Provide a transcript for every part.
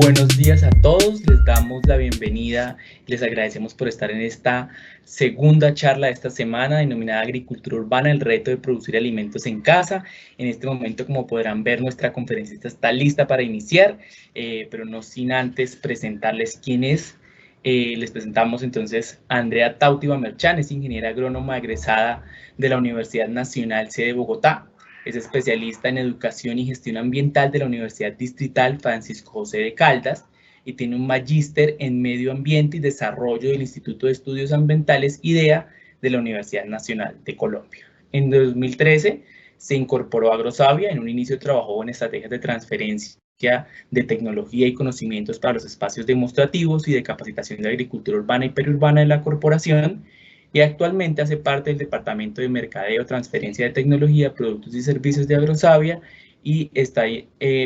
Buenos días a todos, les damos la bienvenida, les agradecemos por estar en esta segunda charla de esta semana denominada Agricultura Urbana, el reto de producir alimentos en casa. En este momento, como podrán ver, nuestra conferencista está lista para iniciar, pero no sin antes presentarles quién es. Les presentamos entonces a Andrea Tautiva Merchán, es ingeniera agrónoma egresada de la Universidad Nacional C de Bogotá. Es especialista en Educación y Gestión Ambiental de la Universidad Distrital Francisco José de Caldas y tiene un magíster en Medio Ambiente y Desarrollo del Instituto de Estudios Ambientales IDEA de la Universidad Nacional de Colombia. En 2013 se incorporó a Agrosavia. En un inicio trabajó en estrategias de transferencia de tecnología y conocimientos para los espacios demostrativos y de capacitación de agricultura urbana y periurbana de la corporación, y actualmente hace parte del Departamento de Mercadeo, Transferencia de Tecnología, Productos y Servicios de Agrosavia y está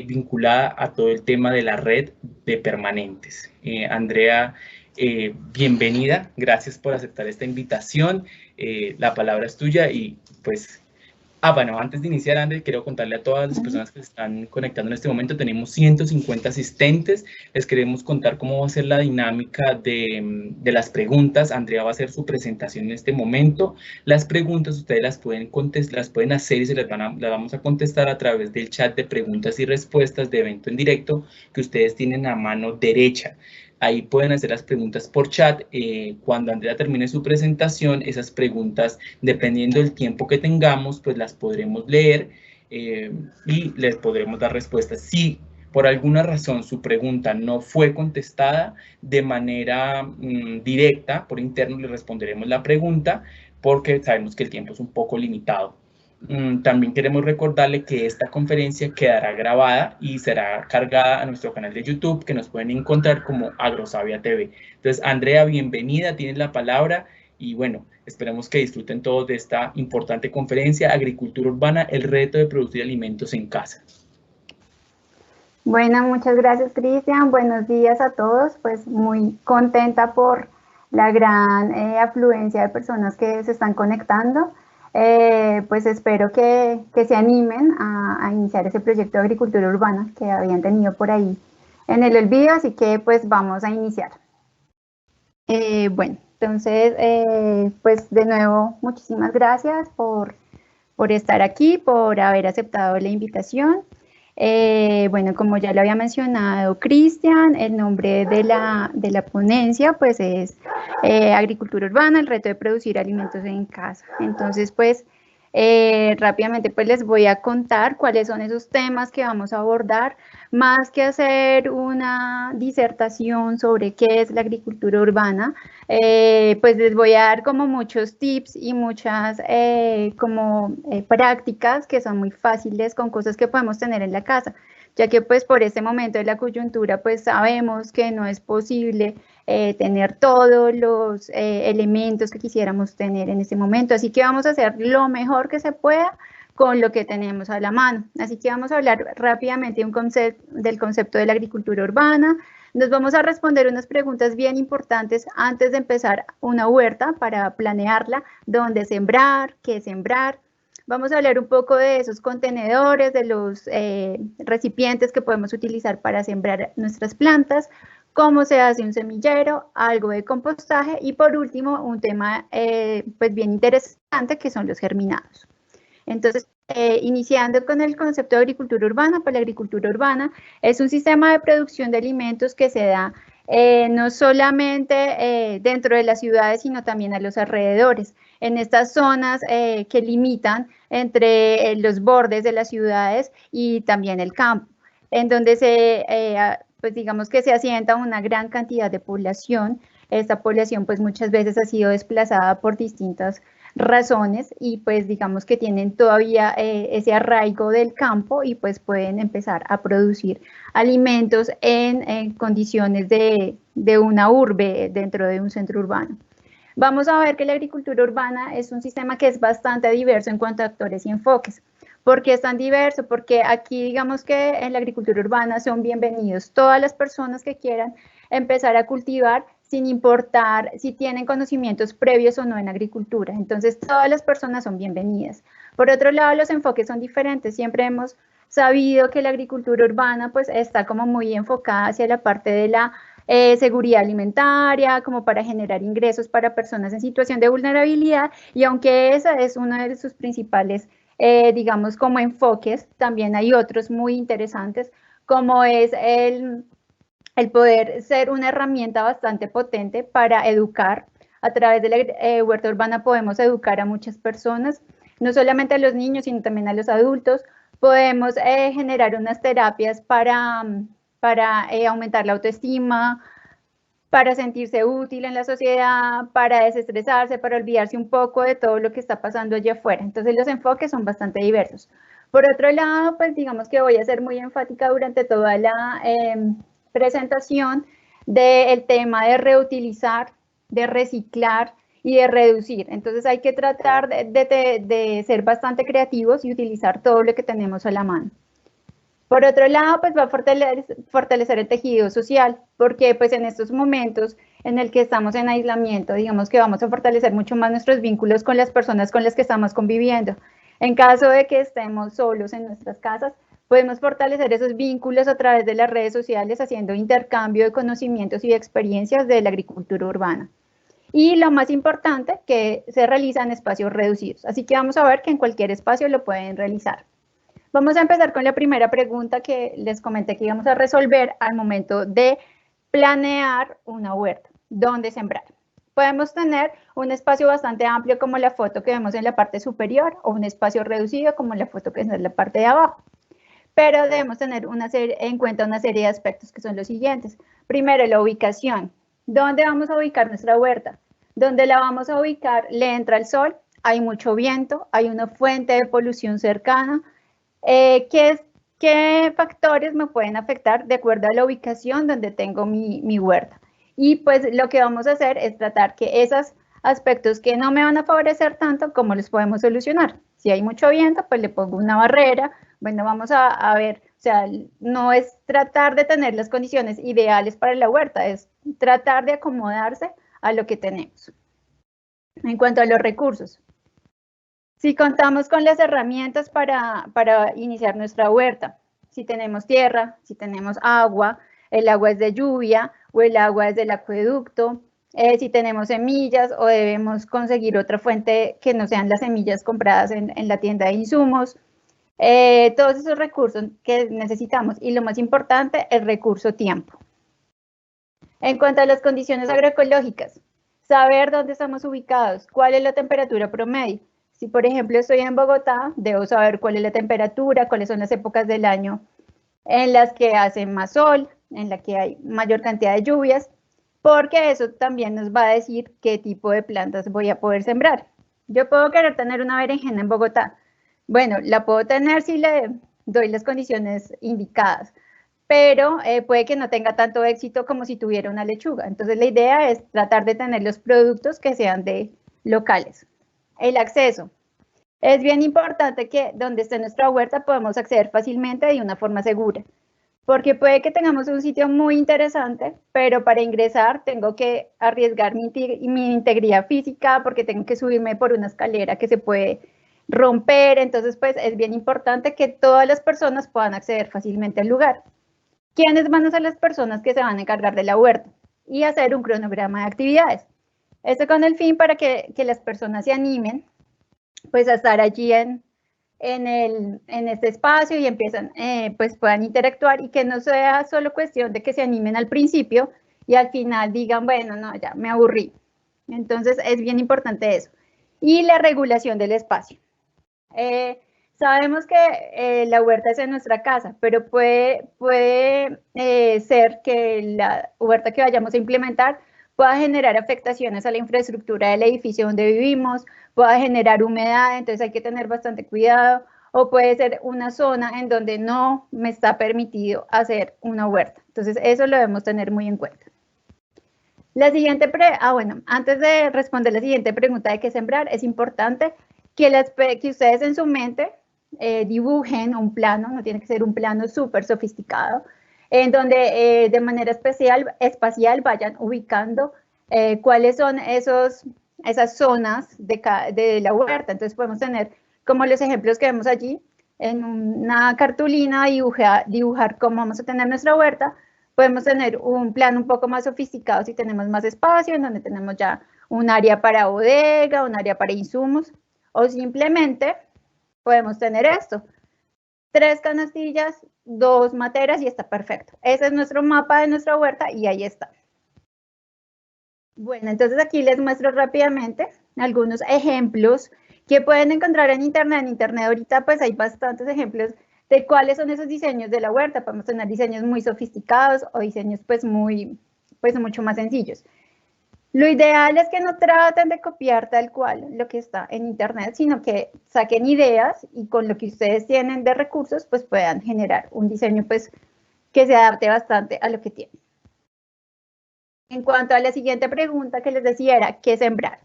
vinculada a todo el tema de la red de permanentes. Andrea, bienvenida, gracias por aceptar esta invitación, la palabra es tuya y pues... bueno, antes de iniciar, André, quiero contarle a todas las personas que se están conectando en este momento, tenemos 150 asistentes, les queremos contar cómo va a ser la dinámica de las preguntas. Andrea va a hacer su presentación en este momento. Las preguntas ustedes las pueden hacer y las vamos a contestar a través del chat de preguntas y respuestas de evento en directo que ustedes tienen a mano derecha. Ahí pueden hacer las preguntas por chat. Cuando Andrea termine su presentación, esas preguntas, dependiendo del tiempo que tengamos, pues las podremos leer y les podremos dar respuestas. Si por alguna razón su pregunta no fue contestada de manera directa, por interno le responderemos la pregunta porque sabemos que el tiempo es un poco limitado. También queremos recordarle que esta conferencia quedará grabada y será cargada a nuestro canal de YouTube, que nos pueden encontrar como Agrosavia TV. Entonces, Andrea, bienvenida, tienes la palabra y bueno, esperemos que disfruten todos de esta importante conferencia, Agricultura Urbana, el reto de producir alimentos en casa. Bueno, muchas gracias, Cristian. Buenos días a todos. Pues muy contenta por la gran afluencia de personas que se están conectando. Pues espero que se animen a iniciar ese proyecto de agricultura urbana que habían tenido por ahí en el olvido, así que pues vamos a iniciar. Bueno, entonces pues de nuevo muchísimas gracias por estar aquí, por haber aceptado la invitación. Bueno, como ya lo había mencionado Cristian, el nombre de la ponencia pues es Agricultura Urbana, el reto de producir alimentos en casa. Entonces pues rápidamente pues les voy a contar cuáles son esos temas que vamos a abordar, más que hacer una disertación sobre qué es la agricultura urbana, pues les voy a dar como muchos tips y muchas prácticas que son muy fáciles con cosas que podemos tener en la casa, ya que pues por este momento de la coyuntura pues sabemos que no es posible tener todos los elementos que quisiéramos tener en este momento, así que vamos a hacer lo mejor que se pueda con lo que tenemos a la mano. Así que vamos a hablar rápidamente del concepto de la agricultura urbana. Nos vamos a responder unas preguntas bien importantes antes de empezar una huerta para planearla, dónde sembrar, qué sembrar. Vamos a hablar un poco de esos contenedores, de los recipientes que podemos utilizar para sembrar nuestras plantas, cómo se hace un semillero, algo de compostaje y por último un tema pues bien interesante que son los germinados. Entonces, iniciando con el concepto de agricultura urbana, pues la agricultura urbana es un sistema de producción de alimentos que se da no solamente dentro de las ciudades, sino también a los alrededores, en estas zonas que limitan entre los bordes de las ciudades y también el campo, en donde pues digamos que se asienta una gran cantidad de población. Esta población pues muchas veces ha sido desplazada por distintas razones y pues digamos que tienen todavía ese arraigo del campo y pues pueden empezar a producir alimentos en condiciones de una urbe dentro de un centro urbano. Vamos a ver que la agricultura urbana es un sistema que es bastante diverso en cuanto a actores y enfoques. ¿Por qué es tan diverso? Porque aquí digamos que en la agricultura urbana son bienvenidos todas las personas que quieran empezar a cultivar sin importar si tienen conocimientos previos o no en agricultura. Entonces, todas las personas son bienvenidas. Por otro lado, los enfoques son diferentes. Siempre hemos sabido que la agricultura urbana pues está como muy enfocada hacia la parte de la seguridad alimentaria, como para generar ingresos para personas en situación de vulnerabilidad, y aunque esa es uno de sus principales, digamos, como enfoques, también hay otros muy interesantes, como es el poder ser una herramienta bastante potente para educar. A través de la huerta urbana podemos educar a muchas personas, no solamente a los niños, sino también a los adultos. Podemos generar unas terapias para aumentar la autoestima, para sentirse útil en la sociedad, para desestresarse, para olvidarse un poco de todo lo que está pasando allá afuera. Entonces los enfoques son bastante diversos. Por otro lado, pues digamos que voy a ser muy enfática durante toda la presentación del tema de reutilizar, de reciclar y de reducir. Entonces hay que tratar de ser bastante creativos y utilizar todo lo que tenemos a la mano. Por otro lado, pues va a fortalecer el tejido social, porque pues en estos momentos en el que estamos en aislamiento, digamos que vamos a fortalecer mucho más nuestros vínculos con las personas con las que estamos conviviendo. En caso de que estemos solos en nuestras casas, podemos fortalecer esos vínculos a través de las redes sociales, haciendo intercambio de conocimientos y de experiencias de la agricultura urbana. Y lo más importante, que se realiza en espacios reducidos. Así que vamos a ver que en cualquier espacio lo pueden realizar. Vamos a empezar con la primera pregunta que les comenté que íbamos a resolver al momento de planear una huerta. ¿Dónde sembrar? Podemos tener un espacio bastante amplio como la foto que vemos en la parte superior, o un espacio reducido como la foto que es en la parte de abajo. Pero debemos tener en cuenta una serie de aspectos que son los siguientes. Primero, la ubicación. ¿Dónde vamos a ubicar nuestra huerta? ¿Dónde la vamos a ubicar? ¿Le entra el sol? ¿Hay mucho viento? ¿Hay una fuente de polución cercana? ¿Qué factores me pueden afectar de acuerdo a la ubicación donde tengo mi huerta? Y pues lo que vamos a hacer es tratar que esos aspectos que no me van a favorecer tanto, ¿cómo los podemos solucionar? Si hay mucho viento, pues le pongo una barrera. Bueno, vamos a ver, o sea, no es tratar de tener las condiciones ideales para la huerta, es tratar de acomodarse a lo que tenemos. En cuanto a los recursos, si contamos con las herramientas para iniciar nuestra huerta, si tenemos tierra, si tenemos agua, el agua es de lluvia o el agua es del acueducto, si tenemos semillas o debemos conseguir otra fuente que no sean las semillas compradas en la tienda de insumos, todos esos recursos que necesitamos, y lo más importante, el recurso tiempo. En cuanto a las condiciones agroecológicas, saber dónde estamos ubicados, cuál es la temperatura promedio. Si, por ejemplo, estoy en Bogotá, debo saber cuál es la temperatura, cuáles son las épocas del año en las que hace más sol, en las que hay mayor cantidad de lluvias, porque eso también nos va a decir qué tipo de plantas voy a poder sembrar. Yo puedo querer tener una berenjena en Bogotá. Bueno, la puedo tener si le doy las condiciones indicadas, pero puede que no tenga tanto éxito como si tuviera una lechuga. Entonces la idea es tratar de tener los productos que sean de locales. El acceso. Es bien importante que donde esté nuestra huerta podamos acceder fácilmente de una forma segura, porque puede que tengamos un sitio muy interesante, pero para ingresar tengo que arriesgar mi integridad física, porque tengo que subirme por una escalera que se puede romper. Entonces pues es bien importante que todas las personas puedan acceder fácilmente al lugar. ¿Quiénes van a ser las personas que se van a encargar de la huerta? Y hacer un cronograma de actividades. Esto con el fin para que las personas se animen pues a estar allí en este espacio y empiezan, pues puedan interactuar, y que no sea solo cuestión de que se animen al principio y al final digan, bueno, no, ya me aburrí. Entonces es bien importante eso. Y la regulación del espacio. Sabemos que la huerta es en nuestra casa, pero puede ser que la huerta que vayamos a implementar pueda generar afectaciones a la infraestructura del edificio donde vivimos, pueda generar humedad, entonces hay que tener bastante cuidado, o puede ser una zona en donde no me está permitido hacer una huerta. Entonces eso lo debemos tener muy en cuenta. La siguiente bueno, antes de responder la siguiente pregunta de qué sembrar, es importante que ustedes en su mente dibujen un plano, no tiene que ser un plano súper sofisticado, en donde de manera espacial vayan ubicando cuáles son esas zonas de la huerta. Entonces podemos tener como los ejemplos que vemos allí, en una cartulina dibujar cómo vamos a tener nuestra huerta. Podemos tener un plan un poco más sofisticado si tenemos más espacio, en donde tenemos ya un área para bodega, un área para insumos, o simplemente podemos tener esto, 3 canastillas, 2 materas y está perfecto. Ese es nuestro mapa de nuestra huerta y ahí está. Bueno, entonces aquí les muestro rápidamente algunos ejemplos que pueden encontrar en internet. En internet ahorita pues hay bastantes ejemplos de cuáles son esos diseños de la huerta. Podemos tener diseños muy sofisticados o diseños pues mucho más sencillos. Lo ideal es que no traten de copiar tal cual lo que está en internet, sino que saquen ideas y con lo que ustedes tienen de recursos pues puedan generar un diseño pues que se adapte bastante a lo que tienen. En cuanto a la siguiente pregunta que les decía era, ¿qué sembrar?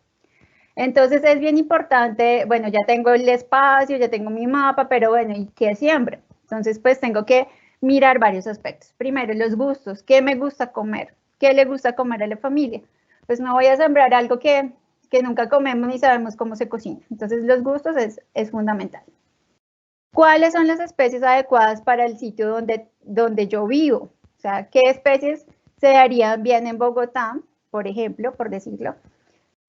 Entonces es bien importante, bueno, ya tengo el espacio, ya tengo mi mapa, pero bueno, ¿y qué siembro? Entonces pues tengo que mirar varios aspectos. Primero, los gustos, ¿qué me gusta comer? ¿Qué le gusta comer a la familia? Pues no voy a sembrar algo que nunca comemos ni sabemos cómo se cocina. Entonces los gustos es fundamental. ¿Cuáles son las especies adecuadas para el sitio donde yo vivo? O sea, ¿qué especies se darían bien en Bogotá, por ejemplo, por decirlo?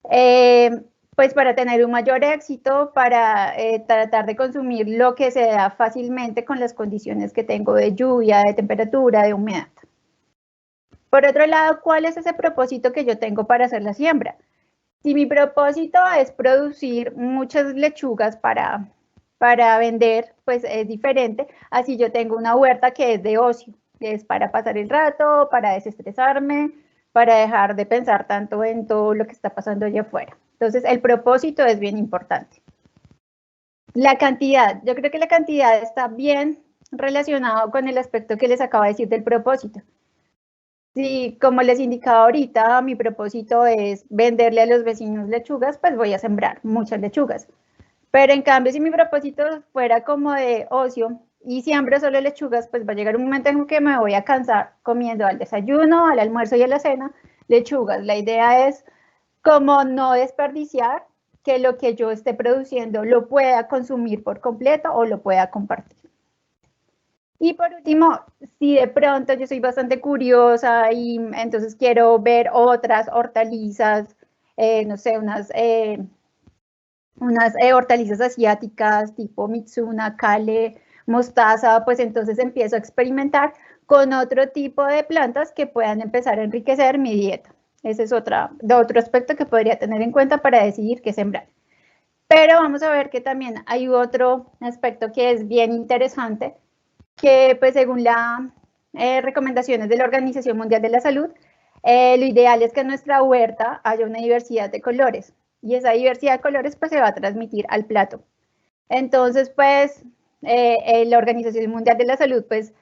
Pues para tener un mayor éxito, para tratar de consumir lo que se da fácilmente con las condiciones que tengo de lluvia, de temperatura, de humedad. Por otro lado, ¿cuál es ese propósito que yo tengo para hacer la siembra? Si mi propósito es producir muchas lechugas para vender, pues es diferente. Así yo tengo una huerta que es de ocio, que es para pasar el rato, para desestresarme, para dejar de pensar tanto en todo lo que está pasando allá afuera. Entonces, el propósito es bien importante. La cantidad, yo creo que la cantidad está bien relacionado con el aspecto que les acabo de decir del propósito. Si, como les indicaba ahorita, mi propósito es venderle a los vecinos lechugas, pues voy a sembrar muchas lechugas. Pero en cambio, si mi propósito fuera como de ocio y siembro solo lechugas, pues va a llegar un momento en que me voy a cansar comiendo al desayuno, al almuerzo y a la cena lechugas. La idea es como no desperdiciar, que lo que yo esté produciendo lo pueda consumir por completo o lo pueda compartir. Y por último, si de pronto yo soy bastante curiosa y entonces quiero ver otras hortalizas, no sé, unas hortalizas asiáticas tipo Mitsuna, Kale, mostaza, pues entonces empiezo a experimentar con otro tipo de plantas que puedan empezar a enriquecer mi dieta. Ese es otro aspecto que podría tener en cuenta para decidir qué sembrar. Pero vamos a ver que también hay otro aspecto que es bien interesante, que pues según las recomendaciones de la Organización Mundial de la Salud, lo ideal es que en nuestra huerta haya una diversidad de colores y esa diversidad de colores pues se va a transmitir al plato. Entonces pues la Organización Mundial de la Salud pues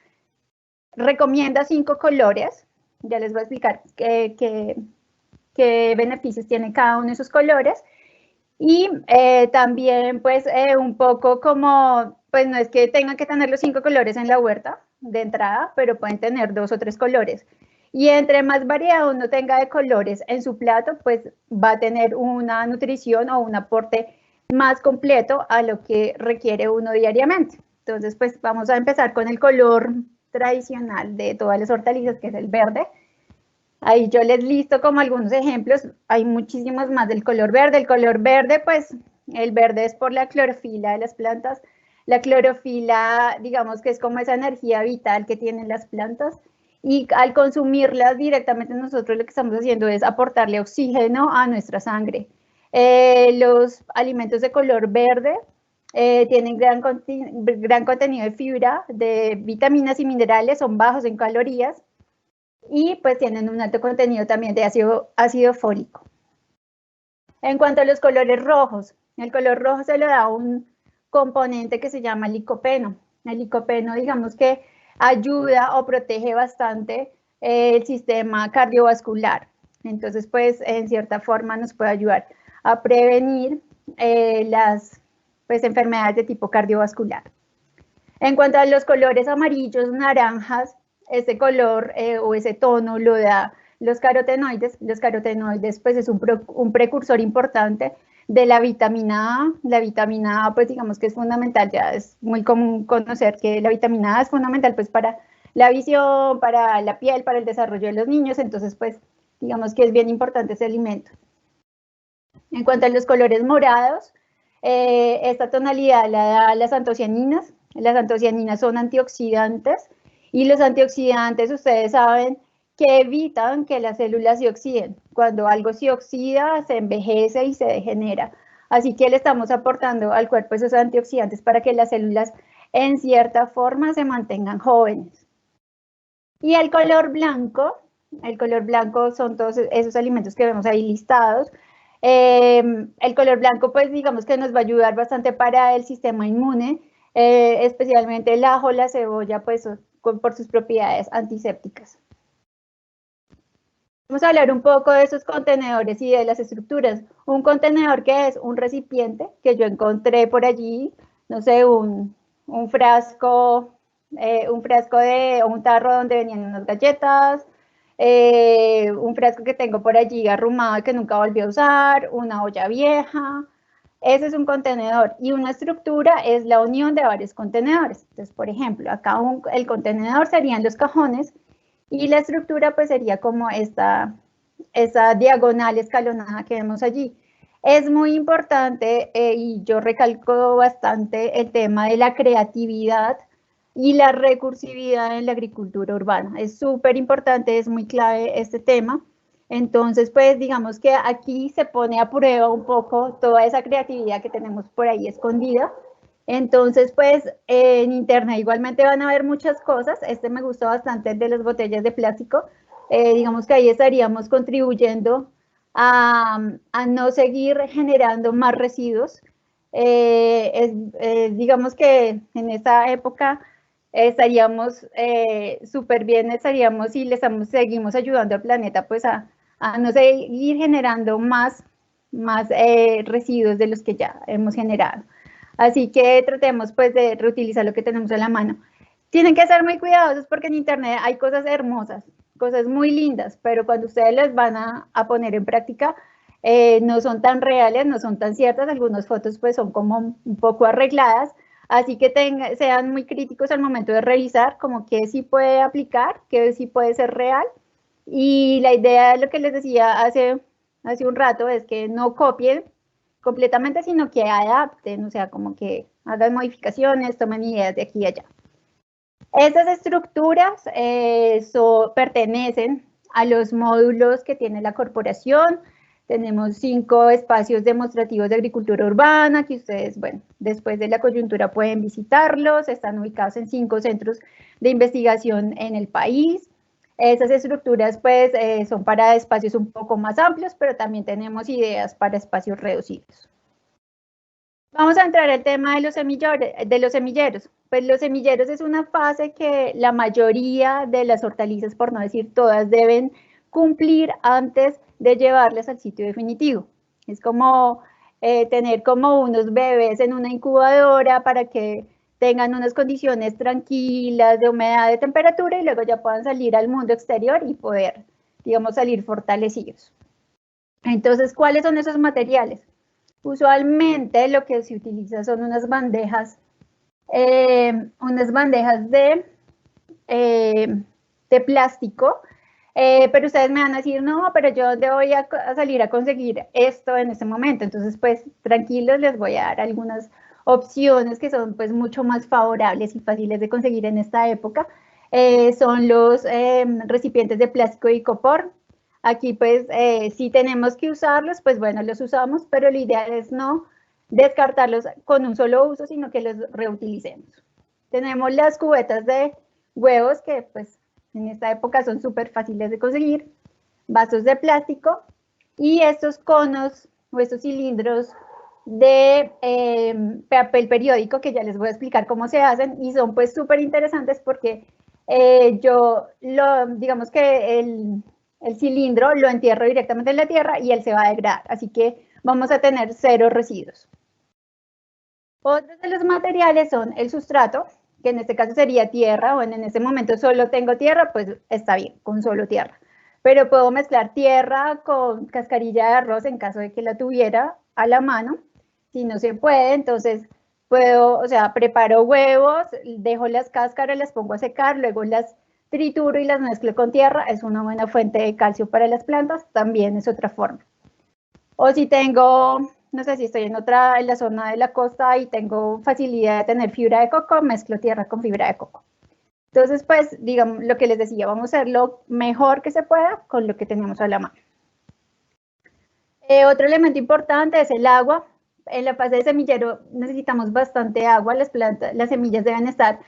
recomienda 5 colores, ya les voy a explicar qué beneficios tiene cada uno de esos colores. Y también pues un poco como, pues no es que tengan que tener los 5 colores en la huerta de entrada, pero pueden tener 2 o 3 colores. Y entre más variedad uno tenga de colores en su plato, pues va a tener una nutrición o un aporte más completo a lo que requiere uno diariamente. Entonces pues vamos a empezar con el color tradicional de todas las hortalizas, que es el verde. Ahí yo les listo como algunos ejemplos, hay muchísimos más del color verde. El color verde, pues el verde es por la clorofila de las plantas. La clorofila, digamos que es como esa energía vital que tienen las plantas y al consumirlas directamente nosotros lo que estamos haciendo es aportarle oxígeno a nuestra sangre. Los alimentos de color verde tienen gran contenido de fibra, de vitaminas y minerales, son bajos en calorías y pues tienen un alto contenido también de ácido fólico. En cuanto a los colores rojos, el color rojo se le da un componente que se llama licopeno. El licopeno, digamos que ayuda o protege bastante el sistema cardiovascular. Entonces, pues, en cierta forma nos puede ayudar a prevenir las enfermedades de tipo cardiovascular. En cuanto a los colores amarillos, naranjas, ese color o ese tono lo da los carotenoides. Los carotenoides pues es un precursor importante de la vitamina A. La vitamina A, pues digamos que es fundamental, ya es muy común conocer que la vitamina A es fundamental pues para la visión, para la piel, para el desarrollo de los niños, entonces pues digamos que es bien importante ese alimento. En cuanto a los colores morados, esta tonalidad la da las antocianinas. Las antocianinas son antioxidantes y los antioxidantes, ustedes saben, que evitan que las células se oxiden. Cuando algo se oxida, se envejece y se degenera. Así que le estamos aportando al cuerpo esos antioxidantes para que las células en cierta forma se mantengan jóvenes. Y el color blanco son todos esos alimentos que vemos ahí listados. El color blanco, pues digamos que nos va a ayudar bastante para el sistema inmune, especialmente el ajo, la cebolla, pues por sus propiedades antisépticas. Vamos a hablar un poco de esos contenedores y de las estructuras. Un contenedor que es un recipiente que yo encontré por allí, no sé, un frasco de un tarro donde venían unas galletas, un frasco que tengo por allí arrumado y que nunca volví a usar, una olla vieja. Ese es un contenedor y una estructura es la unión de varios contenedores. Entonces, por ejemplo, acá el contenedor serían los cajones y la estructura pues sería como esa diagonal escalonada que vemos allí. Es muy importante y yo recalco bastante el tema de la creatividad y la recursividad en la agricultura urbana. Es súper importante, es muy clave este tema. Entonces, pues digamos que aquí se pone a prueba un poco toda esa creatividad que tenemos por ahí escondida. Entonces, pues en internet igualmente van a ver muchas cosas. Este me gusta bastante, el de las botellas de plástico. Digamos que ahí estaríamos contribuyendo a no seguir generando más residuos. Digamos que en esa época estaríamos súper bien, estaríamos y seguimos ayudando al planeta pues a no seguir generando más residuos de los que ya hemos generado. Así que tratemos pues de reutilizar lo que tenemos a la mano. Tienen que ser muy cuidadosos porque en internet hay cosas hermosas, cosas muy lindas, pero cuando ustedes las van a poner en práctica, no son tan reales, no son tan ciertas, algunas fotos pues son como un poco arregladas, así que sean muy críticos al momento de revisar como qué sí puede aplicar, qué sí puede ser real, y la idea de lo que les decía hace un rato es que no copien completamente, sino que adapten, o sea, como que hagan modificaciones, tomen ideas de aquí y allá. Estas estructuras pertenecen a los módulos que tiene la corporación. Tenemos 5 espacios demostrativos de agricultura urbana que ustedes, bueno, después de la coyuntura pueden visitarlos. Están ubicados en 5 centros de investigación en el país. Esas estructuras pues son para espacios un poco más amplios, pero también tenemos ideas para espacios reducidos. Vamos a entrar al tema de los semilleros. Pues los semilleros es una fase que la mayoría de las hortalizas, por no decir todas, deben cumplir antes de llevarlas al sitio definitivo. Es como tener como unos bebés en una incubadora para que tengan unas condiciones tranquilas de humedad, de temperatura y luego ya puedan salir al mundo exterior y poder, digamos, salir fortalecidos. Entonces, ¿cuáles son esos materiales? Usualmente lo que se utiliza son unas bandejas de plástico, pero ustedes me van a decir, no, pero yo ¿dónde voy a salir a conseguir esto en este momento? Entonces, pues, tranquilos, les voy a dar algunas opciones que son pues mucho más favorables y fáciles de conseguir en esta época. Son los recipientes de plástico y icopor. Aquí pues si tenemos que usarlos, pues bueno, los usamos, pero lo ideal es no descartarlos con un solo uso, sino que los reutilicemos. Tenemos las cubetas de huevos que pues en esta época son súper fáciles de conseguir, vasos de plástico y estos conos o estos cilindros de papel periódico que ya les voy a explicar cómo se hacen y son pues súper interesantes porque digamos que el cilindro lo entierro directamente en la tierra y él se va a degradar, así que vamos a tener 0 residuos. Otros de los materiales son el sustrato, que en este caso sería tierra, o en ese momento solo tengo tierra, pues está bien, con solo tierra. Pero puedo mezclar tierra con cascarilla de arroz en caso de que la tuviera, a la mano. Si no se puede, entonces puedo, o sea, preparo huevos, dejo las cáscaras, las pongo a secar, luego las trituro y las mezclo con tierra. Es una buena fuente de calcio para las plantas, también es otra forma. O si tengo, no sé, si estoy en la zona de la costa y tengo facilidad de tener fibra de coco, mezclo tierra con fibra de coco. Entonces, pues, digamos, lo que les decía, vamos a hacer lo mejor que se pueda con lo que tenemos a la mano. Otro elemento importante es el agua. En la fase de semillero necesitamos bastante agua, las semillas deben estar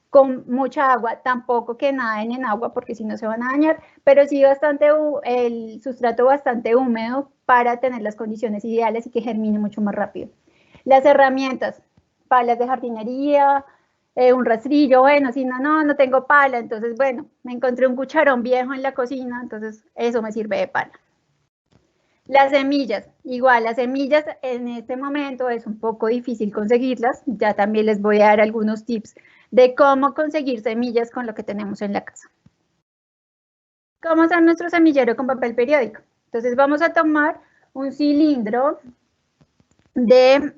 con mucha agua, tampoco que naden en agua porque si no se van a dañar, pero sí el sustrato bastante húmedo para tener las condiciones ideales y que germine mucho más rápido. Las herramientas, palas de jardinería, un rastrillo, bueno, si no tengo pala, entonces bueno, me encontré un cucharón viejo en la cocina, entonces eso me sirve de pala. Las semillas, igual, las semillas en este momento es un poco difícil conseguirlas, ya también les voy a dar algunos tips de cómo conseguir semillas con lo que tenemos en la casa. ¿Cómo hacer nuestro semillero con papel periódico? Entonces vamos a tomar un cilindro de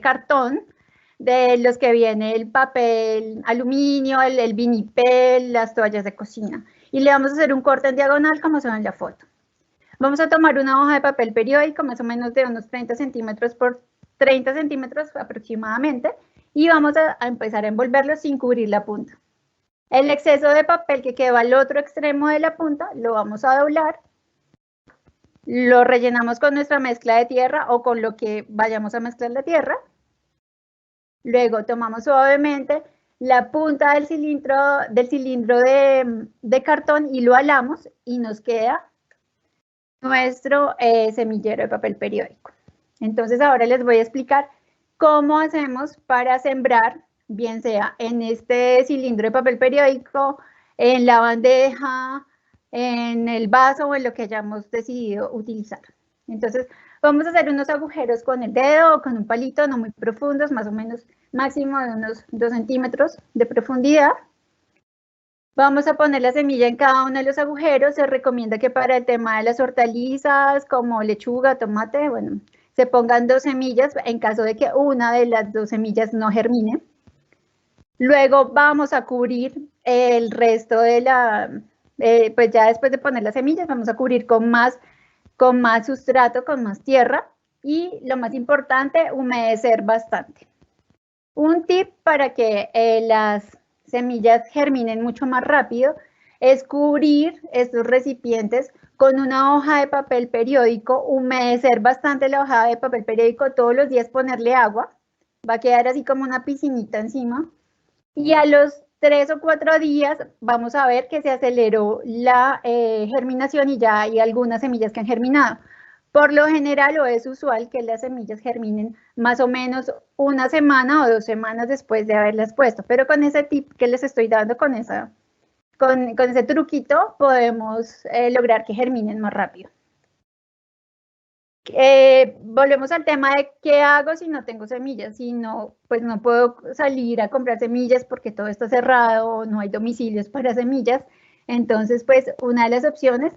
cartón, de los que viene el papel aluminio, el vinipel, las toallas de cocina. Y le vamos a hacer un corte en diagonal como se ve en la foto. Vamos a tomar una hoja de papel periódico, más o menos de unos 30 centímetros por 30 centímetros aproximadamente, y vamos a empezar a envolverlo sin cubrir la punta. El exceso de papel que quedó al otro extremo de la punta lo vamos a doblar, lo rellenamos con nuestra mezcla de tierra o con lo que vayamos a mezclar la tierra. Luego tomamos suavemente la punta del cilindro de cartón y lo alamos y nos queda nuestro semillero de papel periódico. Entonces ahora les voy a explicar cómo hacemos para sembrar, bien sea en este cilindro de papel periódico, en la bandeja, en el vaso o en lo que hayamos decidido utilizar. Entonces vamos a hacer unos agujeros con el dedo o con un palito, no muy profundos, más o menos máximo de unos 2 centímetros de profundidad. Vamos a poner la semilla en cada uno de los agujeros. Se recomienda que para el tema de las hortalizas como lechuga, tomate, bueno, se pongan 2 semillas en caso de que una de las 2 semillas no germine. Luego vamos a cubrir el resto de pues ya después de poner las semillas, vamos a cubrir con más sustrato, con más tierra y lo más importante, humedecer bastante. Un tip para que las semillas germinen mucho más rápido es cubrir estos recipientes con una hoja de papel periódico, humedecer bastante la hoja de papel periódico, todos los días ponerle agua, va a quedar así como una piscinita encima y a los 3 o 4 días vamos a ver que se aceleró la germinación y ya hay algunas semillas que han germinado. Por lo general, o es usual que las semillas germinen más o menos 1 semana o 2 semanas después de haberlas puesto, pero con ese tip que les estoy dando, con ese truquito, podemos lograr que germinen más rápido. Volvemos al tema de qué hago si no tengo semillas, si no, pues no puedo salir a comprar semillas porque todo está cerrado, no hay domicilios para semillas. Entonces, pues una de las opciones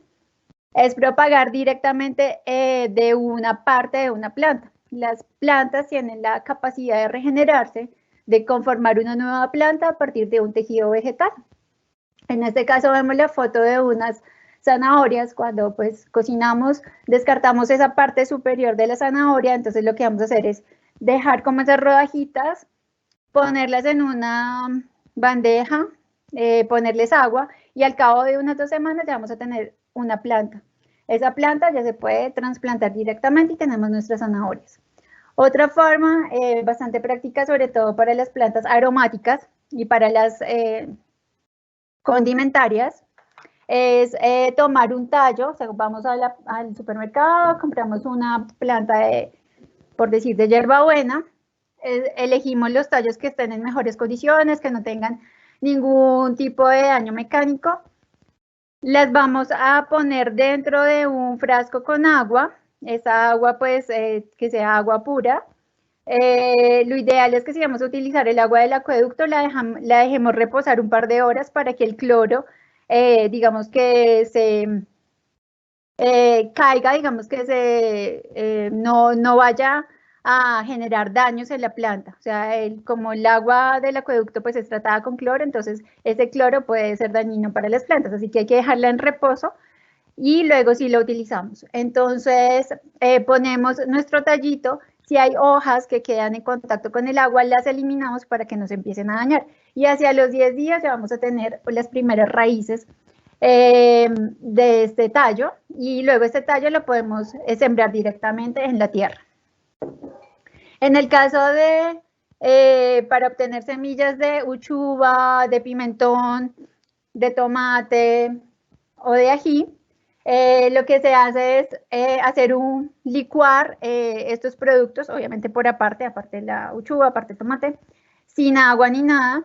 es propagar directamente de una parte de una planta. Las plantas tienen la capacidad de regenerarse, de conformar una nueva planta a partir de un tejido vegetal. En este caso vemos la foto de unas zanahorias. Cuando pues cocinamos, descartamos esa parte superior de la zanahoria, entonces lo que vamos a hacer es dejar como esas rodajitas, ponerlas en una bandeja, ponerles agua y al cabo de unas 2 semanas ya vamos a tener una planta. Esa planta ya se puede trasplantar directamente y tenemos nuestras zanahorias. Otra forma bastante práctica, sobre todo para las plantas aromáticas y para las condimentarias, es tomar un tallo. O sea, vamos al supermercado, compramos una planta por decir, de hierbabuena, elegimos los tallos que estén en mejores condiciones, que no tengan ningún tipo de daño mecánico. Las vamos a poner dentro de un frasco con agua. Esa agua pues que sea agua pura. Lo ideal es que si vamos a utilizar el agua del acueducto la dejemos reposar un par de horas para que el cloro digamos que se caiga, digamos que no vaya a generar daños en la planta. O sea, como el agua del acueducto pues es tratada con cloro, entonces ese cloro puede ser dañino para las plantas, así que hay que dejarla en reposo y luego sí lo utilizamos. Entonces ponemos nuestro tallito, si hay hojas que quedan en contacto con el agua, las eliminamos para que no se empiecen a dañar. Y hacia los 10 días ya vamos a tener las primeras raíces de este tallo y luego este tallo lo podemos sembrar directamente en la tierra. En el caso de, para obtener semillas de uchuva, de pimentón, de tomate o de ají, lo que se hace es hacer un licuar estos productos, obviamente por aparte de la uchuva, aparte del tomate, sin agua ni nada.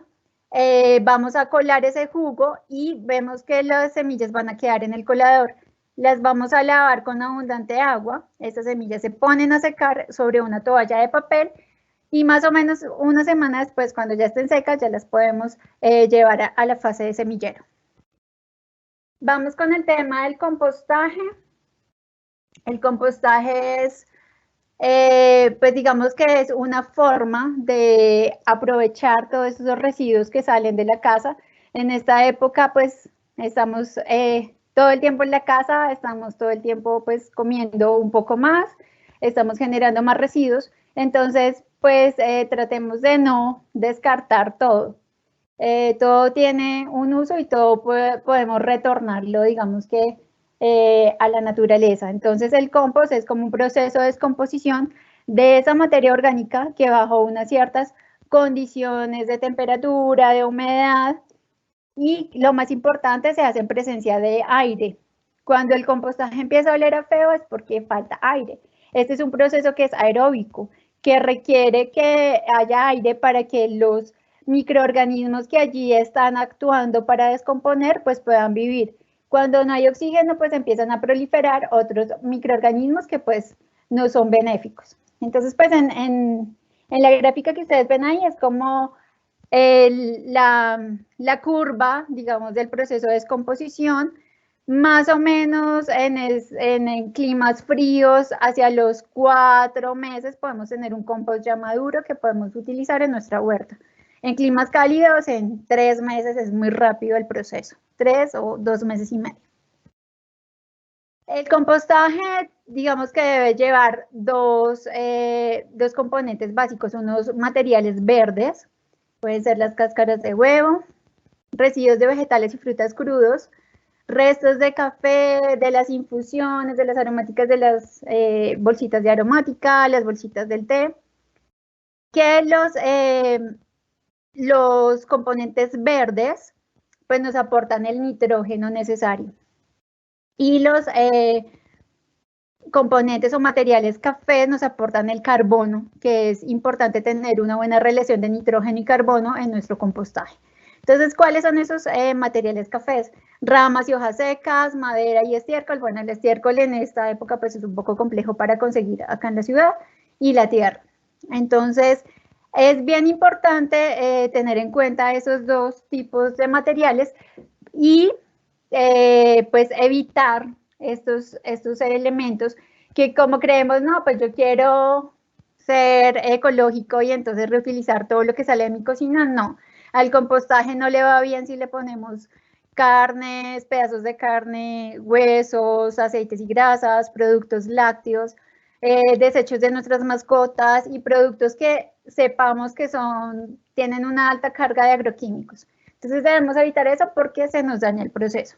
Vamos a colar ese jugo y vemos que las semillas van a quedar en el colador. Las vamos a lavar con abundante agua. Estas semillas se ponen a secar sobre una toalla de papel y más o menos una semana después, cuando ya estén secas, ya las podemos llevar a la fase de semillero. Vamos con el tema del compostaje. El compostaje es, pues digamos que es una forma de aprovechar todos esos residuos que salen de la casa. En esta época, pues estamos todo el tiempo en la casa, estamos todo el tiempo pues comiendo un poco más, estamos generando más residuos. Entonces, pues tratemos de no descartar todo. Todo tiene un uso y todo podemos retornarlo, digamos que a la naturaleza. Entonces el compost es como un proceso de descomposición de esa materia orgánica que bajo unas ciertas condiciones de temperatura, de humedad y lo más importante se hace en presencia de aire. Cuando el compostaje empieza a oler a feo es porque falta aire. Este es un proceso que es aeróbico, que requiere que haya aire para que los microorganismos que allí están actuando para descomponer, pues puedan vivir. Cuando no hay oxígeno, pues empiezan a proliferar otros microorganismos que pues no son benéficos. Entonces, pues en la gráfica que ustedes ven ahí es como la curva, digamos, del proceso de descomposición, más o menos en climas fríos, hacia los 4 meses podemos tener un compost ya maduro que podemos utilizar en nuestra huerta. En climas cálidos, en 3 meses es muy rápido el proceso, 3 o 2 meses y medio. El compostaje, digamos que debe llevar dos componentes básicos, unos materiales verdes, pueden ser las cáscaras de huevo, residuos de vegetales y frutas crudos, restos de café, de las infusiones, de las aromáticas, de las bolsitas de aromática, las bolsitas del té, que los componentes verdes pues nos aportan el nitrógeno necesario. Y los componentes o materiales cafés nos aportan el carbono, que es importante tener una buena relación de nitrógeno y carbono en nuestro compostaje. Entonces, ¿cuáles son esos materiales cafés? Ramas y hojas secas, madera y estiércol. Bueno, el estiércol en esta época pues es un poco complejo para conseguir acá en la ciudad, y la tierra. Entonces, es bien importante tener en cuenta esos dos tipos de materiales y pues evitar estos elementos que como creemos, no, pues yo quiero ser ecológico y entonces reutilizar todo lo que sale de mi cocina, no. Al compostaje no le va bien si le ponemos carnes, pedazos de carne, huesos, aceites y grasas, productos lácteos, desechos de nuestras mascotas y productos que sepamos que tienen una alta carga de agroquímicos. Entonces debemos evitar eso porque se nos daña el proceso.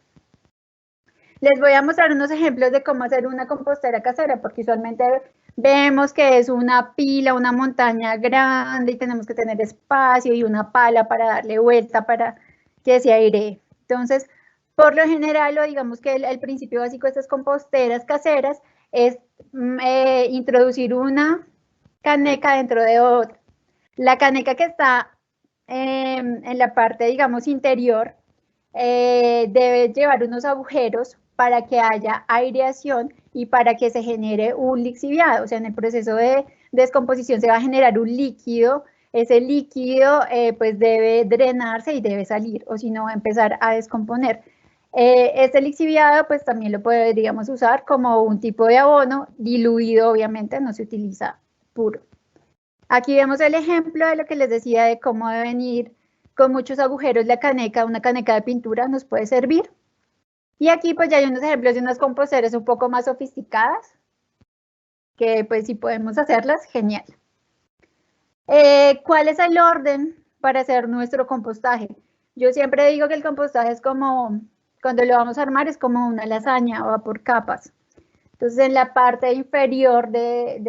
Les voy a mostrar unos ejemplos de cómo hacer una compostera casera, porque usualmente vemos que es una pila, una montaña grande y tenemos que tener espacio y una pala para darle vuelta para que se airee. Entonces, por lo general, o digamos que el principio básico de estas composteras caseras es introducir una caneca dentro de otra. La caneca que está en la parte, digamos, interior, debe llevar unos agujeros para que haya aireación y para que se genere un lixiviado. O sea, en el proceso de descomposición se va a generar un líquido. Ese líquido pues debe drenarse y debe salir, o si no va a empezar a descomponer. Este lixiviado pues también lo podríamos usar como un tipo de abono diluido, obviamente no se utiliza puro. Aquí vemos el ejemplo de lo que les decía de cómo deben ir con muchos agujeros la caneca, una caneca de pintura nos puede servir. Y aquí pues ya hay unos ejemplos de unas composteras un poco más sofisticadas, que pues si podemos hacerlas, genial. ¿Cuál es el orden para hacer nuestro compostaje? Yo siempre digo que el compostaje es como, cuando lo vamos a armar, es como una lasaña, va por capas. Entonces, en la parte inferior del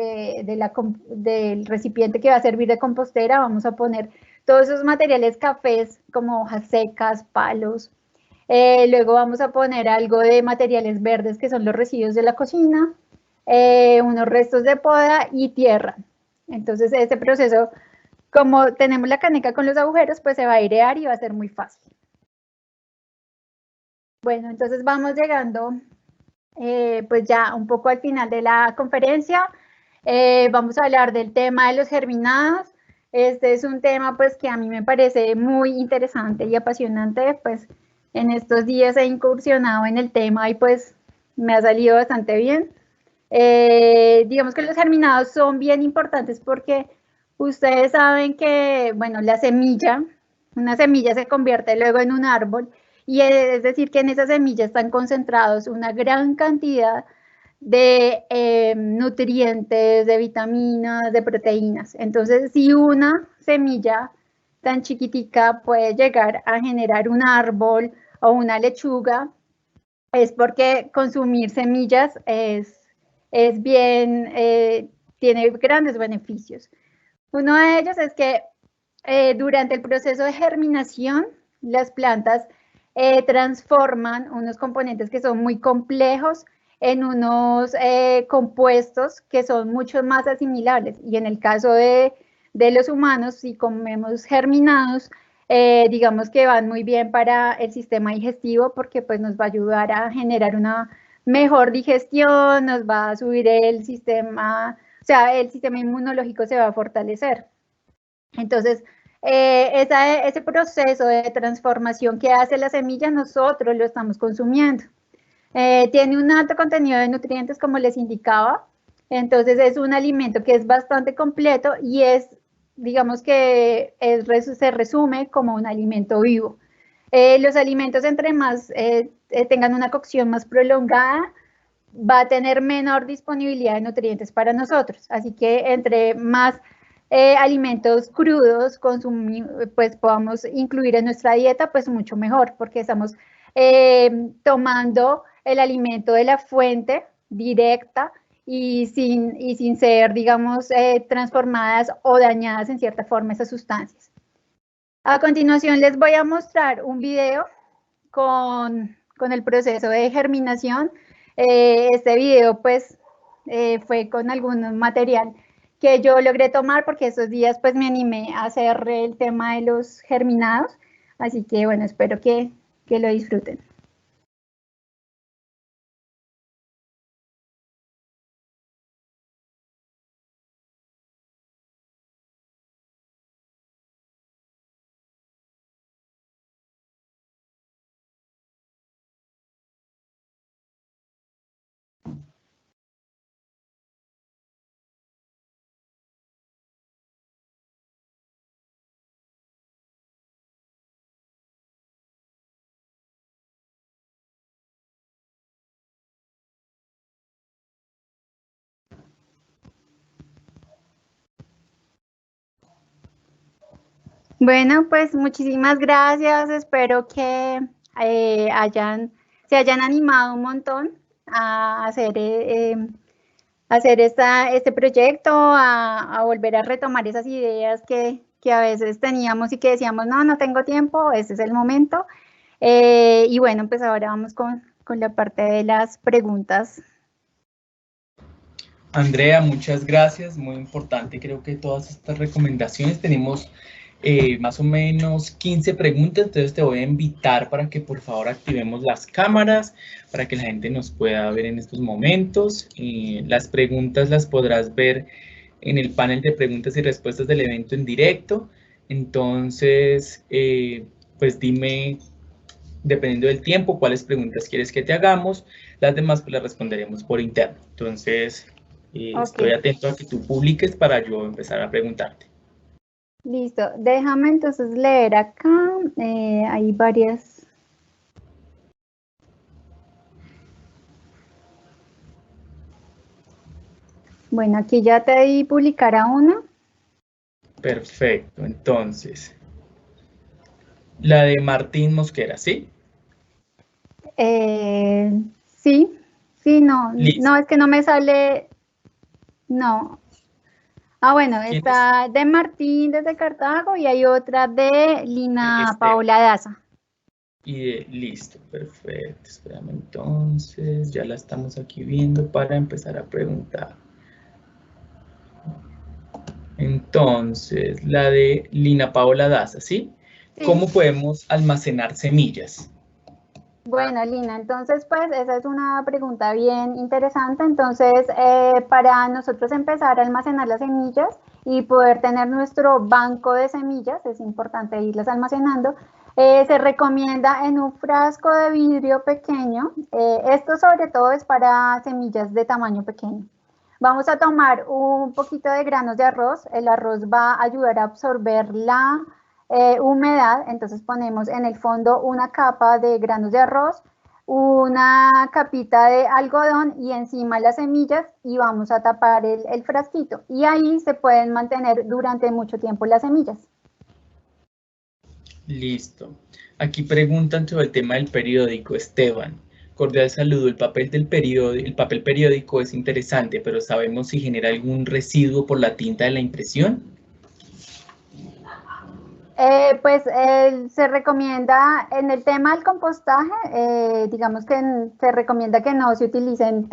recipiente que va a servir de compostera, vamos a poner todos esos materiales cafés, como hojas secas, palos. Luego vamos a poner algo de materiales verdes, que son los residuos de la cocina, unos restos de poda y tierra. Entonces, este proceso, como tenemos la caneca con los agujeros, pues se va a airear y va a ser muy fácil. Bueno, entonces vamos llegando pues ya un poco al final de la conferencia. Vamos a hablar del tema de los germinados. Este es un tema pues que a mí me parece muy interesante y apasionante, pues en estos días he incursionado en el tema y pues me ha salido bastante bien. Digamos que los germinados son bien importantes porque ustedes saben que, bueno, una semilla se convierte luego en un árbol, y es decir que en esa semilla están concentrados una gran cantidad de nutrientes, de vitaminas, de proteínas. Entonces, si una semilla tan chiquitica puede llegar a generar un árbol o una lechuga, es porque consumir semillas es bien, tiene grandes beneficios. Uno de ellos es que durante el proceso de germinación, las plantas transforman unos componentes que son muy complejos en unos compuestos que son mucho más asimilables. Y en el caso de los humanos, si comemos germinados, digamos que van muy bien para el sistema digestivo, porque pues nos va a ayudar a generar una mejor digestión, nos va a subir el sistema, o sea, el sistema inmunológico se va a fortalecer. Entonces, ese proceso de transformación que hace la semilla, nosotros lo estamos consumiendo. Tiene un alto contenido de nutrientes, como les indicaba. Entonces, es un alimento que es bastante completo y digamos que se resume como un alimento vivo. Los alimentos, entre más tengan una cocción más prolongada, va a tener menor disponibilidad de nutrientes para nosotros. Así que entre más alimentos crudos pues podamos incluir en nuestra dieta, pues mucho mejor, porque estamos tomando el alimento de la fuente directa y sin ser, digamos, transformadas o dañadas en cierta forma esas sustancias. A continuación les voy a mostrar un video con el proceso de germinación. Este video pues fue con algún material que yo logré tomar, porque esos días pues me animé a hacer el tema de los germinados. Así que bueno, espero que lo disfruten. Bueno, pues muchísimas gracias. Espero que se hayan animado un montón a hacer este proyecto, a volver a retomar esas ideas que a veces teníamos y que decíamos, no tengo tiempo, este es el momento. Y bueno, pues ahora vamos con la parte de las preguntas. Andrea, muchas gracias, muy importante, creo que todas estas recomendaciones. Tenemos más o menos 15 preguntas, entonces te voy a invitar para que por favor activemos las cámaras, para que la gente nos pueda ver en estos momentos. Las preguntas las podrás ver en el panel de preguntas y respuestas del evento en directo. Entonces, pues dime dependiendo del tiempo, cuáles preguntas quieres que te hagamos. Las demás pues las responderemos por interno. Entonces, estoy atento a que tú publiques para yo empezar a preguntarte. Listo, déjame entonces leer acá, hay varias. Bueno, aquí ya te di publicar a una. Perfecto, entonces, la de Martín Mosquera, ¿sí? Sí, no, Listo. no, es que no me sale, no. Ah, bueno, está de Martín desde Cartago y hay otra de Lina Paola Daza. Listo, perfecto. Espérame entonces, ya la estamos aquí viendo para empezar a preguntar. Entonces, la de Lina Paola Daza, ¿sí? ¿Cómo podemos almacenar semillas? Bueno, Lina, entonces pues esa es una pregunta bien interesante. Entonces, para nosotros empezar a almacenar las semillas y poder tener nuestro banco de semillas, es importante irlas almacenando, se recomienda en un frasco de vidrio pequeño. Esto sobre todo es para semillas de tamaño pequeño. Vamos a tomar un poquito de granos de arroz. El arroz va a ayudar a absorber la humedad, entonces ponemos en el fondo una capa de granos de arroz, una capita de algodón y encima las semillas y vamos a tapar el frasquito y ahí se pueden mantener durante mucho tiempo las semillas. Listo. Aquí preguntan sobre el tema del periódico, Esteban. Cordial saludo. El papel periódico es interesante, pero ¿sabemos si genera algún residuo por la tinta de la impresión? Pues se recomienda en el tema del compostaje, digamos que se recomienda que no se utilicen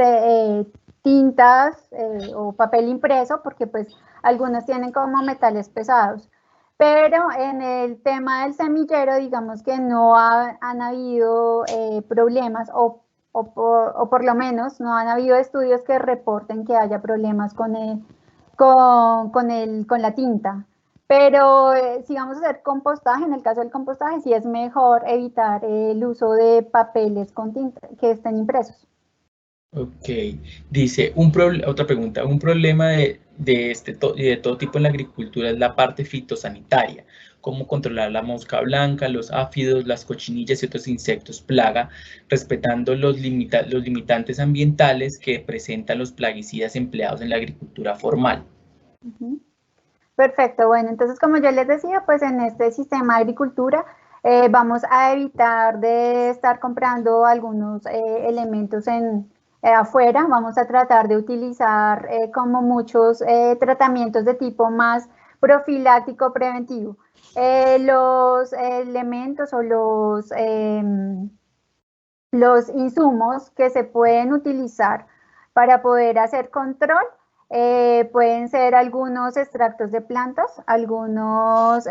tintas o papel impreso porque pues algunos tienen como metales pesados. Pero en el tema del semillero, digamos que no han habido problemas o por lo menos no han habido estudios que reporten que haya problemas con la tinta. Pero si vamos a hacer compostaje, en el caso del compostaje, sí es mejor evitar el uso de papeles con tinta que estén impresos. Ok, dice, otra pregunta, un problema de todo tipo en la agricultura es la parte fitosanitaria, cómo controlar la mosca blanca, los áfidos, las cochinillas y otros insectos plaga, respetando los limitantes ambientales que presentan los plaguicidas empleados en la agricultura formal. Perfecto, bueno, entonces como yo les decía, pues en este sistema de agricultura vamos a evitar de estar comprando algunos elementos afuera, vamos a tratar de utilizar como muchos tratamientos de tipo más profiláctico preventivo. Los elementos o los insumos que se pueden utilizar para poder hacer control pueden ser algunos extractos de plantas, algunos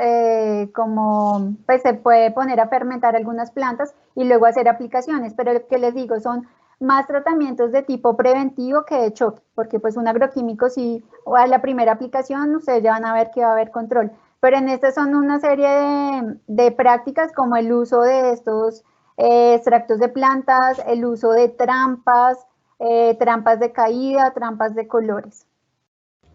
como pues se puede poner a fermentar algunas plantas y luego hacer aplicaciones, pero lo que les digo son más tratamientos de tipo preventivo que de choque, porque pues un agroquímico si a la primera aplicación ustedes ya van a ver que va a haber control, pero en este son una serie de prácticas como el uso de estos extractos de plantas, el uso de trampas, trampas de caída, trampas de colores.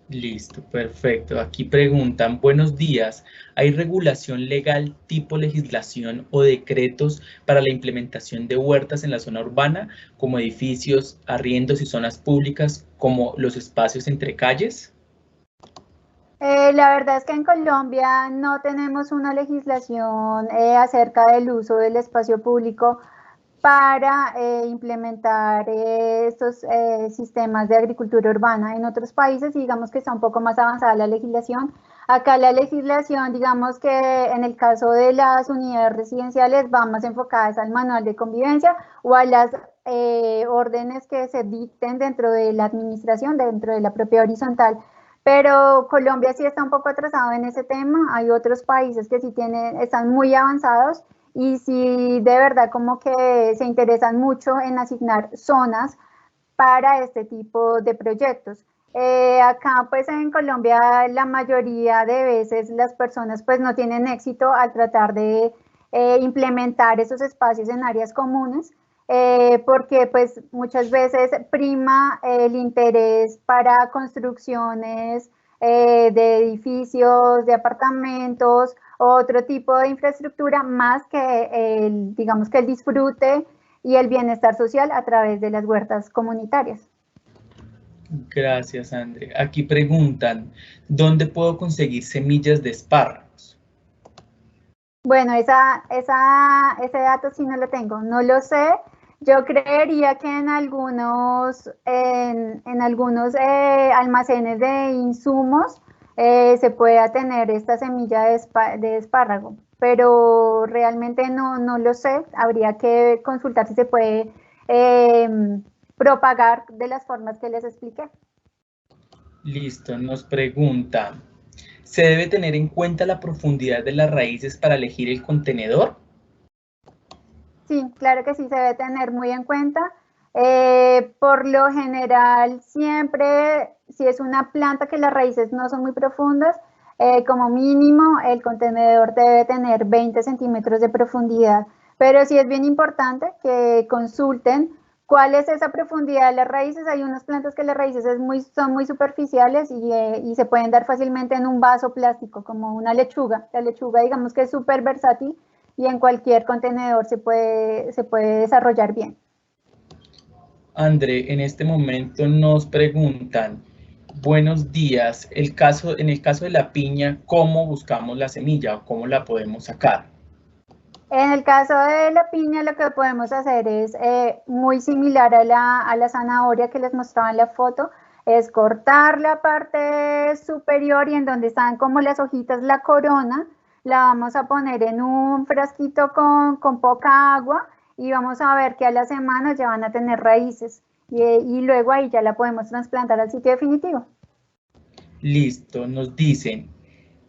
Listo, perfecto. Aquí preguntan, buenos días, ¿hay regulación legal tipo legislación o decretos para la implementación de huertas en la zona urbana, como edificios, arriendos y zonas públicas, como los espacios entre calles? La verdad es que en Colombia no tenemos una legislación acerca del uso del espacio público para implementar estos sistemas de agricultura urbana. En otros países, digamos que está un poco más avanzada la legislación. Acá la legislación, digamos que en el caso de las unidades residenciales va más enfocadas al manual de convivencia o a las órdenes que se dicten dentro de la administración, dentro de la propia horizontal. Pero Colombia sí está un poco atrasado en ese tema. Hay otros países que sí están muy avanzados y sí de verdad como que se interesan mucho en asignar zonas para este tipo de proyectos. Acá pues en Colombia la mayoría de veces las personas pues no tienen éxito al tratar de implementar esos espacios en áreas comunes, porque pues muchas veces prima el interés para construcciones de edificios, de apartamentos, otro tipo de infraestructura, más que digamos que el disfrute y el bienestar social a través de las huertas comunitarias. Gracias, André. Aquí preguntan, ¿dónde puedo conseguir semillas de espárragos? Bueno, ese dato sí no lo tengo, no lo sé. Yo creería que en algunos almacenes de insumos se pueda tener esta semilla de espárrago, pero realmente no lo sé. Habría que consultar si se puede propagar de las formas que les expliqué. Listo, nos pregunta, ¿se debe tener en cuenta la profundidad de las raíces para elegir el contenedor? Sí, claro que sí, se debe tener muy en cuenta. Por lo general, siempre, si es una planta que las raíces no son muy profundas, como mínimo el contenedor debe tener 20 centímetros de profundidad. Pero sí es bien importante que consulten cuál es esa profundidad de las raíces. Hay unas plantas que las raíces son muy superficiales y se pueden dar fácilmente en un vaso plástico, como una lechuga. La lechuga, digamos que es súper versátil y en cualquier contenedor se puede desarrollar bien. André, en este momento nos preguntan, buenos días, en el caso de la piña, ¿cómo buscamos la semilla o cómo la podemos sacar? En el caso de la piña, lo que podemos hacer es muy similar a la zanahoria que les mostraba en la foto, es cortar la parte superior y en donde están como las hojitas, la corona, la vamos a poner en un frasquito con poca agua y vamos a ver que a la semana ya van a tener raíces y luego ahí ya la podemos trasplantar al sitio definitivo. Listo, nos dicen,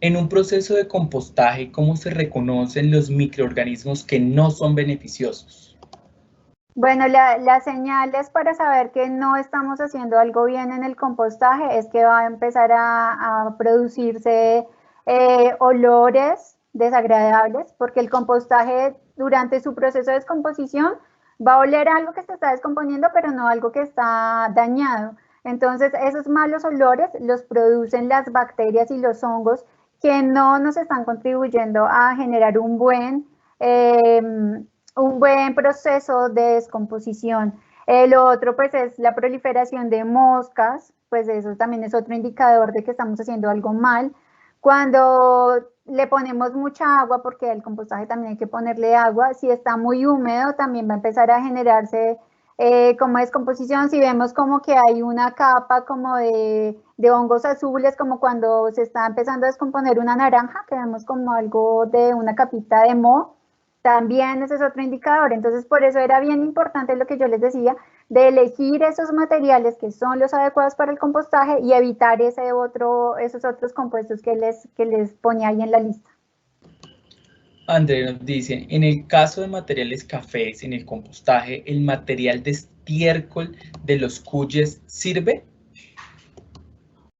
en un proceso de compostaje, ¿cómo se reconocen los microorganismos que no son beneficiosos? Bueno, las señales para saber que no estamos haciendo algo bien en el compostaje es que va a empezar a producirse olores desagradables, porque el compostaje durante su proceso de descomposición va a oler algo que se está descomponiendo, pero no algo que está dañado. Entonces, esos malos olores los producen las bacterias y los hongos que no nos están contribuyendo a generar un buen proceso de descomposición. Lo otro pues es la proliferación de moscas, pues eso también es otro indicador de que estamos haciendo algo mal. Cuando le ponemos mucha agua, porque al compostaje también hay que ponerle agua, si está muy húmedo también va a empezar a generarse como descomposición. Si vemos como que hay una capa como de hongos azules, como cuando se está empezando a descomponer una naranja, que vemos como algo de una capita de moho, también ese es otro indicador. Entonces, por eso era bien importante lo que yo les decía, de elegir esos materiales que son los adecuados para el compostaje y evitar esos otros compuestos que les ponía ahí en la lista. André nos dice, en el caso de materiales cafés en el compostaje, ¿el material de estiércol de los cuyes sirve?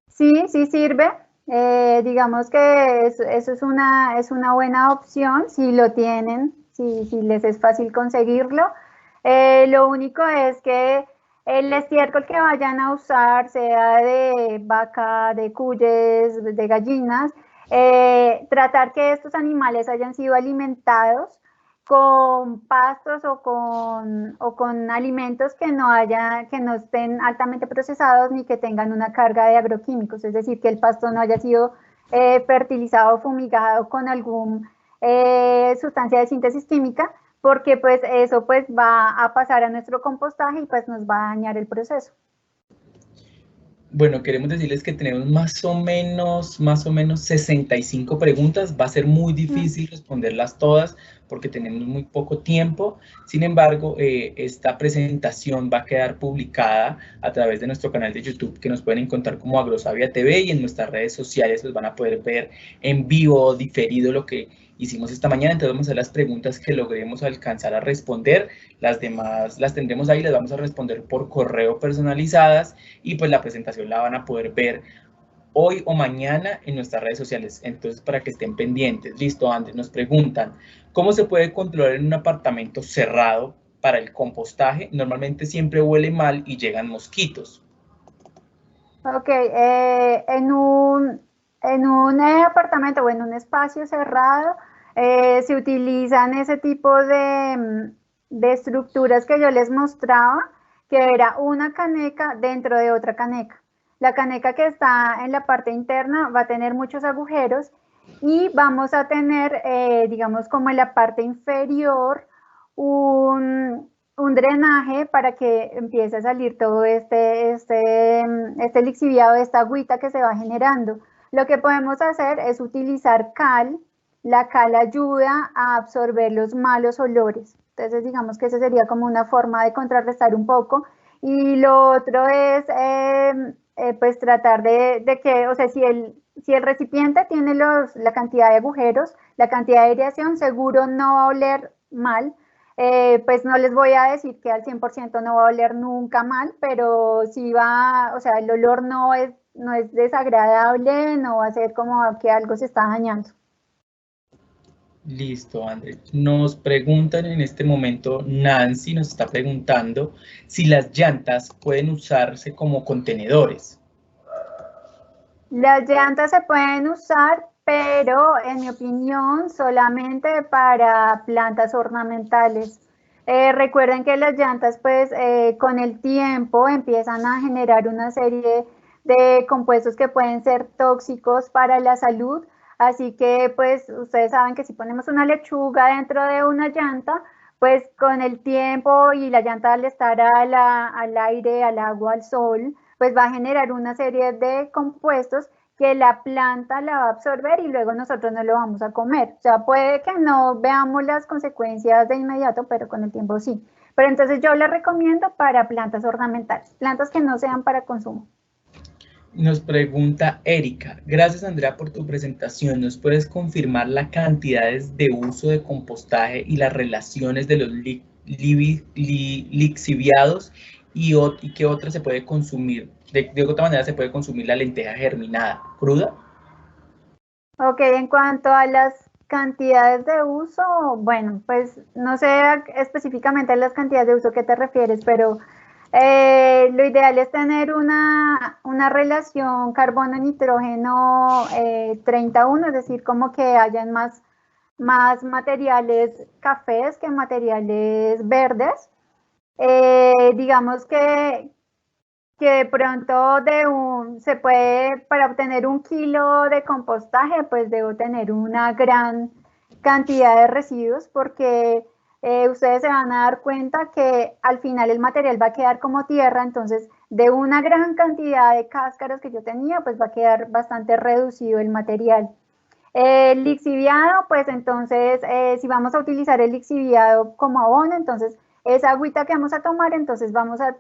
Sí, sí sirve. Digamos que eso es una buena opción si lo tienen, si les es fácil conseguirlo. Lo único es que el estiércol que vayan a usar, sea de vaca, de cuyes, de gallinas, tratar que estos animales hayan sido alimentados con pastos o con alimentos que no estén altamente procesados ni que tengan una carga de agroquímicos, es decir, que el pasto no haya sido fertilizado o fumigado con alguna sustancia de síntesis química, porque pues eso pues va a pasar a nuestro compostaje y pues nos va a dañar el proceso. Bueno, queremos decirles que tenemos más o menos 65 preguntas. Va a ser muy difícil responderlas todas porque tenemos muy poco tiempo. Sin embargo, esta presentación va a quedar publicada a través de nuestro canal de YouTube, que nos pueden encontrar como Agrosavia TV, y en nuestras redes sociales pues van a poder ver en vivo, diferido, lo que hicimos esta mañana. Entonces vamos a hacer las preguntas que logremos alcanzar a responder. Las demás las tendremos ahí, las vamos a responder por correo personalizadas, y pues la presentación la van a poder ver hoy o mañana en nuestras redes sociales. Entonces, para que estén pendientes. Listo, Andrés, nos preguntan, ¿cómo se puede controlar en un apartamento cerrado para el compostaje? Normalmente siempre huele mal y llegan mosquitos. Ok, en un apartamento o en un espacio cerrado se utilizan ese tipo de estructuras que yo les mostraba, que era una caneca dentro de otra caneca. La caneca que está en la parte interna va a tener muchos agujeros y vamos a tener, digamos, como en la parte inferior, un drenaje para que empiece a salir todo este lixiviado, esta agüita que se va generando. Lo que podemos hacer es utilizar cal. La cal ayuda a absorber los malos olores. Entonces, digamos que esa sería como una forma de contrarrestar un poco. Y lo otro es, pues, tratar de que, o sea, si el recipiente tiene la cantidad de agujeros, la cantidad de aireación, seguro no va a oler mal. Pues no les voy a decir que al 100% no va a oler nunca mal, pero sí va, o sea, el olor no es desagradable, no va a ser como que algo se está dañando. Listo, André. Nos preguntan en este momento, Nancy nos está preguntando si las llantas pueden usarse como contenedores. Las llantas se pueden usar, pero en mi opinión solamente para plantas ornamentales. Recuerden que las llantas pues con el tiempo empiezan a generar una serie de compuestos que pueden ser tóxicos para la salud, así que pues ustedes saben que si ponemos una lechuga dentro de una llanta, pues con el tiempo y la llanta al estar al aire, al agua, al sol, pues va a generar una serie de compuestos que la planta la va a absorber y luego nosotros no lo vamos a comer. O sea, puede que no veamos las consecuencias de inmediato, pero con el tiempo sí. Pero entonces yo la recomiendo para plantas ornamentales, plantas que no sean para consumo. Nos pregunta Erika, gracias Andrea por tu presentación. ¿Nos puedes confirmar las cantidades de uso de compostaje y las relaciones de los lixiviados y qué otra se puede consumir? ¿De otra manera se puede consumir la lenteja germinada? ¿Cruda? Ok, en cuanto a las cantidades de uso, bueno, pues no sé específicamente las cantidades de uso que te refieres, pero lo ideal es tener una relación carbono-nitrógeno 30:1, es decir, como que hayan más materiales cafés que materiales verdes. Digamos que de pronto se puede, para obtener 1 kilo de compostaje, pues debo tener una gran cantidad de residuos porque ustedes se van a dar cuenta que al final el material va a quedar como tierra, entonces de una gran cantidad de cáscaras que yo tenía, pues va a quedar bastante reducido el material. El lixiviado, pues entonces, si vamos a utilizar el lixiviado como abono, entonces esa agüita que vamos a tomar, entonces vamos a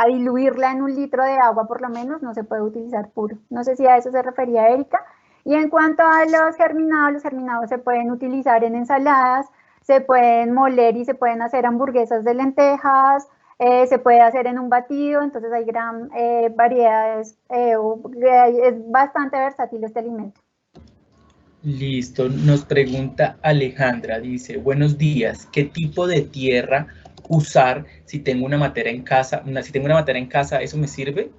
diluirla en 1 litro de agua por lo menos, no se puede utilizar puro. No sé si a eso se refería Erika. Y en cuanto a los germinados se pueden utilizar en ensaladas, se pueden moler y se pueden hacer hamburguesas de lentejas, se puede hacer en un batido, entonces hay gran variedades, es bastante versátil este alimento. Listo, nos pregunta Alejandra, dice, buenos días, ¿qué tipo de tierra usar si tengo una materia en casa? Si tengo una materia en casa, ¿eso me sirve?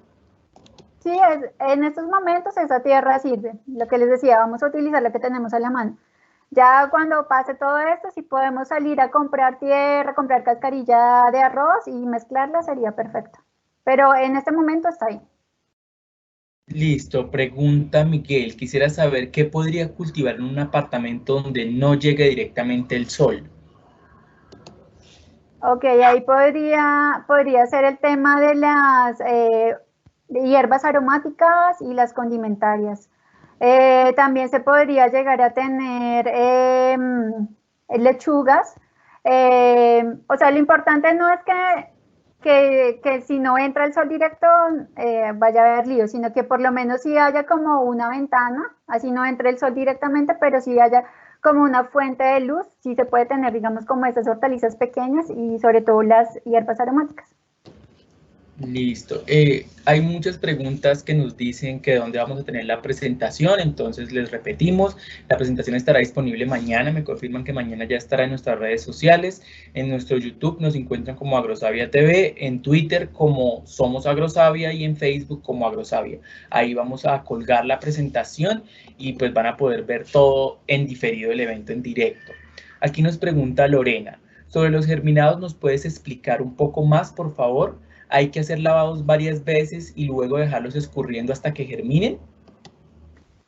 Sí, en estos momentos esa tierra sirve. Lo que les decía, vamos a utilizar lo que tenemos a la mano. Ya cuando pase todo esto, si podemos salir a comprar tierra, comprar cascarilla de arroz y mezclarla, sería perfecto. Pero en este momento está bien. Listo, pregunta Miguel, quisiera saber qué podría cultivar en un apartamento donde no llegue directamente el sol. Ok, ahí podría ser el tema de las hierbas aromáticas y las condimentarias. También se podría llegar a tener lechugas. O sea, lo importante no es que si no entra el sol directo vaya a haber lío, sino que por lo menos sí haya como una ventana, así no entre el sol directamente, pero sí haya como una fuente de luz, sí se puede tener, digamos, como esas hortalizas pequeñas y sobre todo las hierbas aromáticas. Listo. Hay muchas preguntas que nos dicen que dónde vamos a tener la presentación, entonces les repetimos, la presentación estará disponible mañana, me confirman que mañana ya estará en nuestras redes sociales, en nuestro YouTube nos encuentran como Agrosavia TV, en Twitter como Somos Agrosavia y en Facebook como Agrosavia. Ahí vamos a colgar la presentación y pues van a poder ver todo en diferido el evento en directo. Aquí nos pregunta Lorena, sobre los germinados, ¿nos puedes explicar un poco más, por favor? ¿Hay que hacer lavados varias veces y luego dejarlos escurriendo hasta que germinen?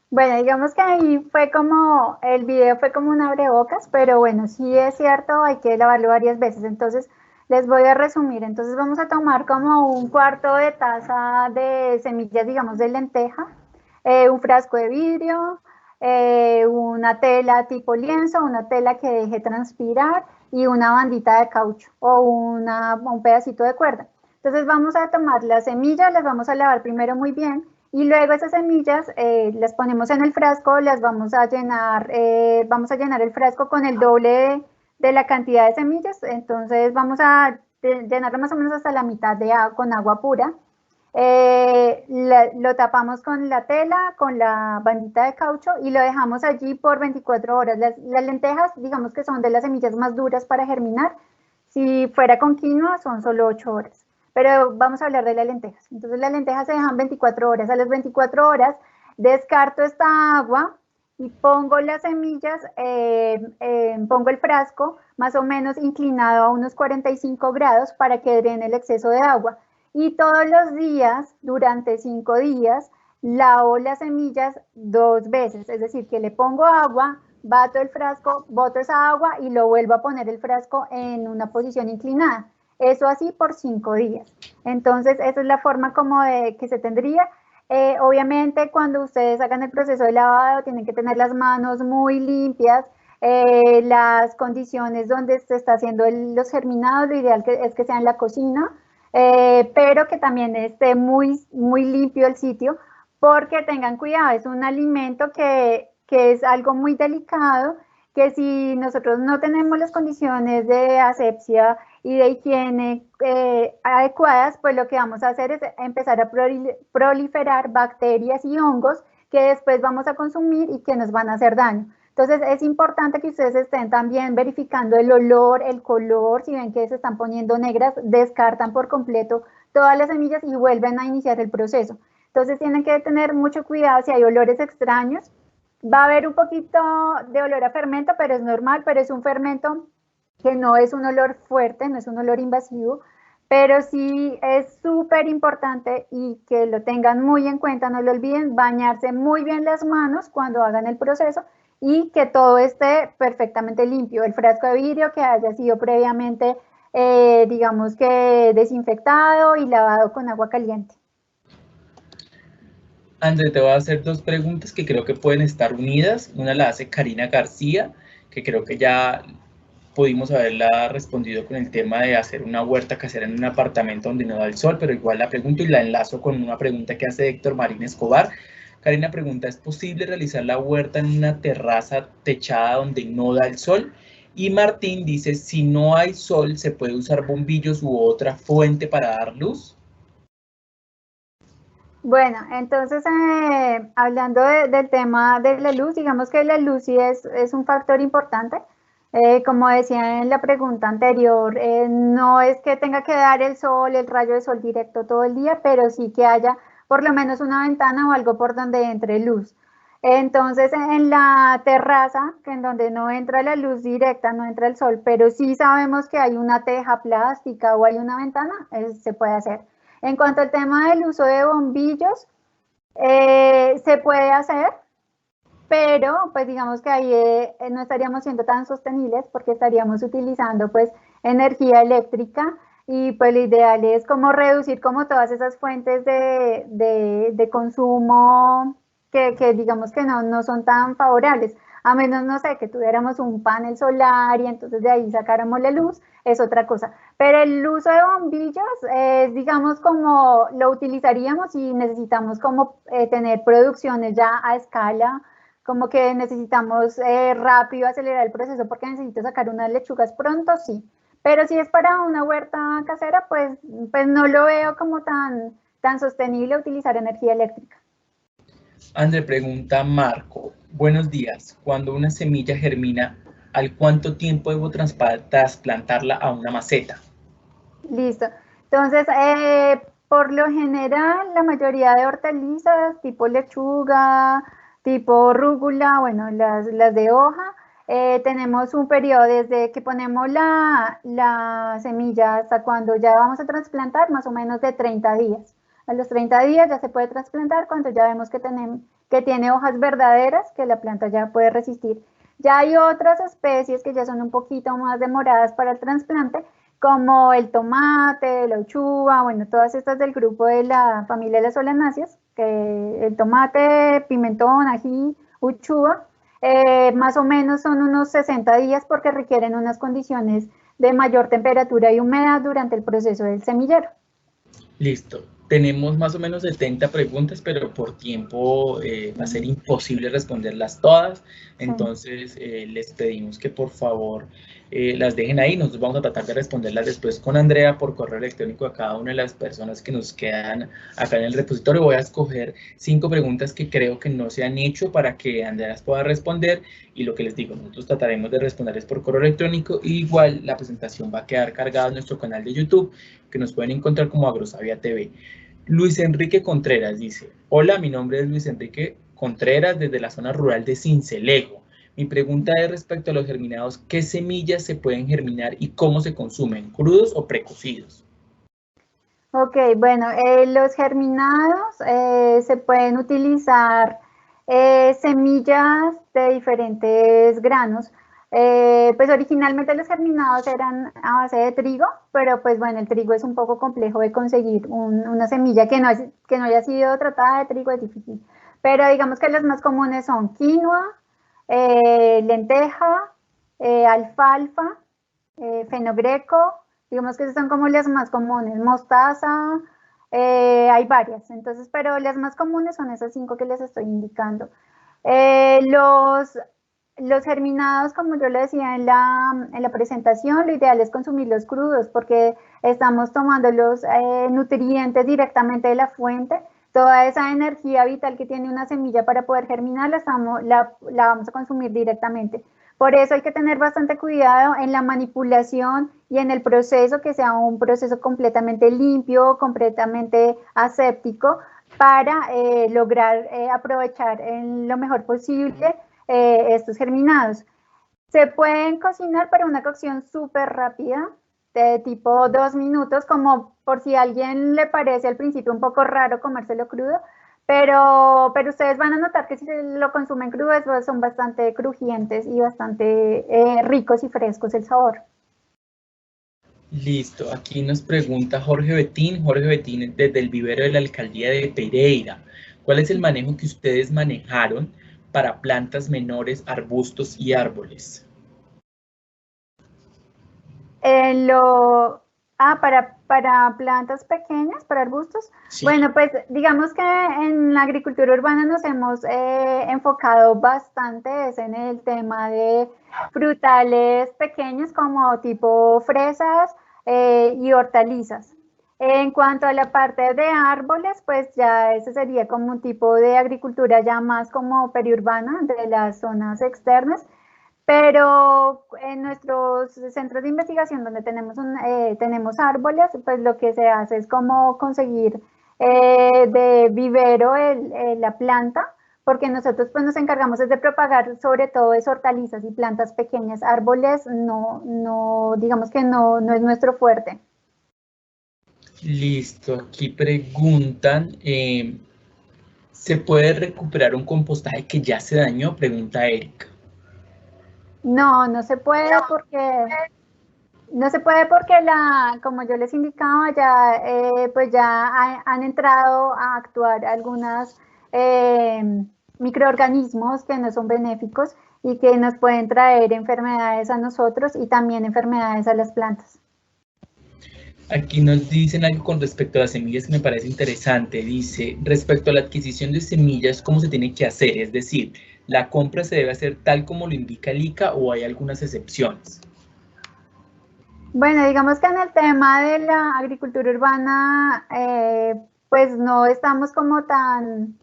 Bueno, digamos que ahí fue como, el video fue como un abrebocas, pero bueno, sí es cierto, hay que lavarlo varias veces. Entonces, les voy a resumir. Entonces, vamos a tomar como un cuarto de taza de semillas, digamos, de lenteja, un frasco de vidrio, una tela tipo lienzo, una tela que deje transpirar y una bandita de caucho o un pedacito de cuerda. Entonces, vamos a tomar las semillas, las vamos a lavar primero muy bien y luego esas semillas las ponemos en el frasco, las vamos a llenar el frasco con el doble de la cantidad de semillas, entonces vamos a llenarlo más o menos hasta la mitad con agua pura. Lo tapamos con la tela, con la bandita de caucho y lo dejamos allí por 24 horas. Las lentejas, digamos que son de las semillas más duras para germinar. Si fuera con quinoa, son solo 8 horas. Pero vamos a hablar de las lentejas. Entonces las lentejas se dejan 24 horas. A las 24 horas descarto esta agua y pongo las semillas, pongo el frasco más o menos inclinado a unos 45 grados para que drene el exceso de agua. Y todos los días, durante 5 días, lavo las semillas 2 veces. Es decir, que le pongo agua, bato el frasco, boto esa agua y lo vuelvo a poner el frasco en una posición inclinada. Eso así por 5 días. Entonces, esa es la forma como de que se tendría. Obviamente, cuando ustedes hagan el proceso de lavado, tienen que tener las manos muy limpias. Las condiciones donde se está haciendo los germinados, lo ideal es que sea en la cocina, pero que también esté muy, muy limpio el sitio, porque tengan cuidado, es un alimento que es algo muy delicado, que si nosotros no tenemos las condiciones de asepsia y de higiene adecuadas, pues lo que vamos a hacer es empezar a proliferar bacterias y hongos que después vamos a consumir y que nos van a hacer daño. Entonces es importante que ustedes estén también verificando el olor, el color, si ven que se están poniendo negras, descartan por completo todas las semillas y vuelven a iniciar el proceso. Entonces tienen que tener mucho cuidado si hay olores extraños. Va a haber un poquito de olor a fermento, pero es normal, pero es un fermento que no es un olor fuerte, no es un olor invasivo, pero sí es súper importante y que lo tengan muy en cuenta, no lo olviden, bañarse muy bien las manos cuando hagan el proceso y que todo esté perfectamente limpio. El frasco de vidrio que haya sido previamente, digamos que desinfectado y lavado con agua caliente. André, te voy a hacer dos preguntas que creo que pueden estar unidas. Una la hace Karina García, que creo que ya pudimos haberla respondido con el tema de hacer una huerta casera en un apartamento donde no da el sol, pero igual la pregunto y la enlazo con una pregunta que hace Héctor Marín Escobar. Karina pregunta, ¿es posible realizar la huerta en una terraza techada donde no da el sol? Y Martín dice, si no hay sol, ¿se puede usar bombillos u otra fuente para dar luz? Bueno, entonces hablando del tema de la luz, digamos que la luz sí es un factor importante. Como decía en la pregunta anterior, no es que tenga que dar el sol, el rayo de sol directo todo el día, pero sí que haya por lo menos una ventana o algo por donde entre luz. Entonces, en la terraza, que en donde no entra la luz directa, no entra el sol, pero sí sabemos que hay una teja plástica o hay una ventana, se puede hacer. En cuanto al tema del uso de bombillos, se puede hacer, pero pues digamos que ahí no estaríamos siendo tan sostenibles porque estaríamos utilizando pues energía eléctrica y pues lo ideal es como reducir como todas esas fuentes de consumo que digamos que no son tan favorables, a menos, no sé, que tuviéramos un panel solar y entonces de ahí sacáramos la luz, es otra cosa. Pero el uso de bombillos es, digamos, como lo utilizaríamos si necesitamos como tener producciones ya a escala, como que necesitamos rápido acelerar el proceso porque necesito sacar unas lechugas pronto, sí. Pero si es para una huerta casera, pues no lo veo como tan sostenible utilizar energía eléctrica. André, pregunta Marco, buenos días, cuando una semilla germina, ¿al cuánto tiempo debo trasplantarla a una maceta? Listo. Entonces, por lo general, la mayoría de hortalizas, tipo lechuga, tipo rúgula, bueno, las de hoja, tenemos un periodo desde que ponemos la semilla hasta cuando ya vamos a trasplantar, más o menos de 30 días. A los 30 días ya se puede trasplantar cuando ya vemos que tiene hojas verdaderas, que la planta ya puede resistir. Ya hay otras especies que ya son un poquito más demoradas para el trasplante, como el tomate, la uchuva, bueno, todas estas del grupo de la familia de las solanáceas, que el tomate, pimentón, ají, uchuva, más o menos son unos 60 días porque requieren unas condiciones de mayor temperatura y humedad durante el proceso del semillero. Listo. Tenemos más o menos 70 preguntas, pero por tiempo va a ser imposible responderlas todas. Entonces, les pedimos que por favor las dejen ahí. Nosotros vamos a tratar de responderlas después con Andrea por correo electrónico a cada una de las personas que nos quedan acá en el repositorio. Voy a escoger 5 preguntas que creo que no se han hecho para que Andrea las pueda responder. Y lo que les digo, nosotros trataremos de responderles por correo electrónico. Igual la presentación va a quedar cargada en nuestro canal de YouTube, que nos pueden encontrar como Agrosavia TV. Luis Enrique Contreras dice, hola, mi nombre es Luis Enrique Contreras desde la zona rural de Sincelejo. Mi pregunta es respecto a los germinados, ¿qué semillas se pueden germinar y cómo se consumen, crudos o precocidos? Ok, bueno, los germinados se pueden utilizar semillas de diferentes granos. Pues originalmente los germinados eran a base de trigo, pero pues bueno, el trigo es un poco complejo de conseguir. Una semilla que no haya sido tratada de trigo es difícil. Pero digamos que las más comunes son quinoa, lenteja, alfalfa, fenogreco. Digamos que esas son como las más comunes. Mostaza, hay varias. Entonces, pero las más comunes son esas 5 que les estoy indicando. Los germinados, como yo le decía en la presentación, lo ideal es consumirlos crudos porque estamos tomando los nutrientes directamente de la fuente. Toda esa energía vital que tiene una semilla para poder germinar la vamos a consumir directamente. Por eso hay que tener bastante cuidado en la manipulación y en el proceso, que sea un proceso completamente limpio, completamente aséptico, para lograr aprovechar en lo mejor posible estos germinados. Se pueden cocinar para una cocción súper rápida, de tipo 2 minutos, como por si a alguien le parece al principio un poco raro comérselo crudo, pero ustedes van a notar que si lo consumen crudo son bastante crujientes y bastante ricos y frescos el sabor. Listo, aquí nos pregunta Jorge Betín desde el vivero de la alcaldía de Pereira. ¿Cuál es el manejo que ustedes manejaron para plantas menores, arbustos y árboles? Para plantas pequeñas, para arbustos. Sí. Bueno, pues digamos que en la agricultura urbana nos hemos enfocado bastante en el tema de frutales pequeños como tipo fresas y hortalizas. En cuanto a la parte de árboles, pues ya ese sería como un tipo de agricultura ya más como periurbana de las zonas externas. Pero en nuestros centros de investigación donde tenemos árboles, pues lo que se hace es como conseguir de vivero la planta, porque nosotros pues nos encargamos de propagar sobre todo de hortalizas y plantas pequeñas. Árboles digamos que no es nuestro fuerte. Listo, aquí preguntan, ¿se puede recuperar un compostaje que ya se dañó? Pregunta Erika. No se puede porque como yo les indicaba, pues ya han entrado a actuar algunos microorganismos que no son benéficos y que nos pueden traer enfermedades a nosotros y también enfermedades a las plantas. Aquí nos dicen algo con respecto a las semillas que me parece interesante. Dice, respecto a la adquisición de semillas, ¿cómo se tiene que hacer? Es decir, ¿la compra se debe hacer tal como lo indica el ICA o hay algunas excepciones? Bueno, digamos que en el tema de la agricultura urbana, pues no estamos como tan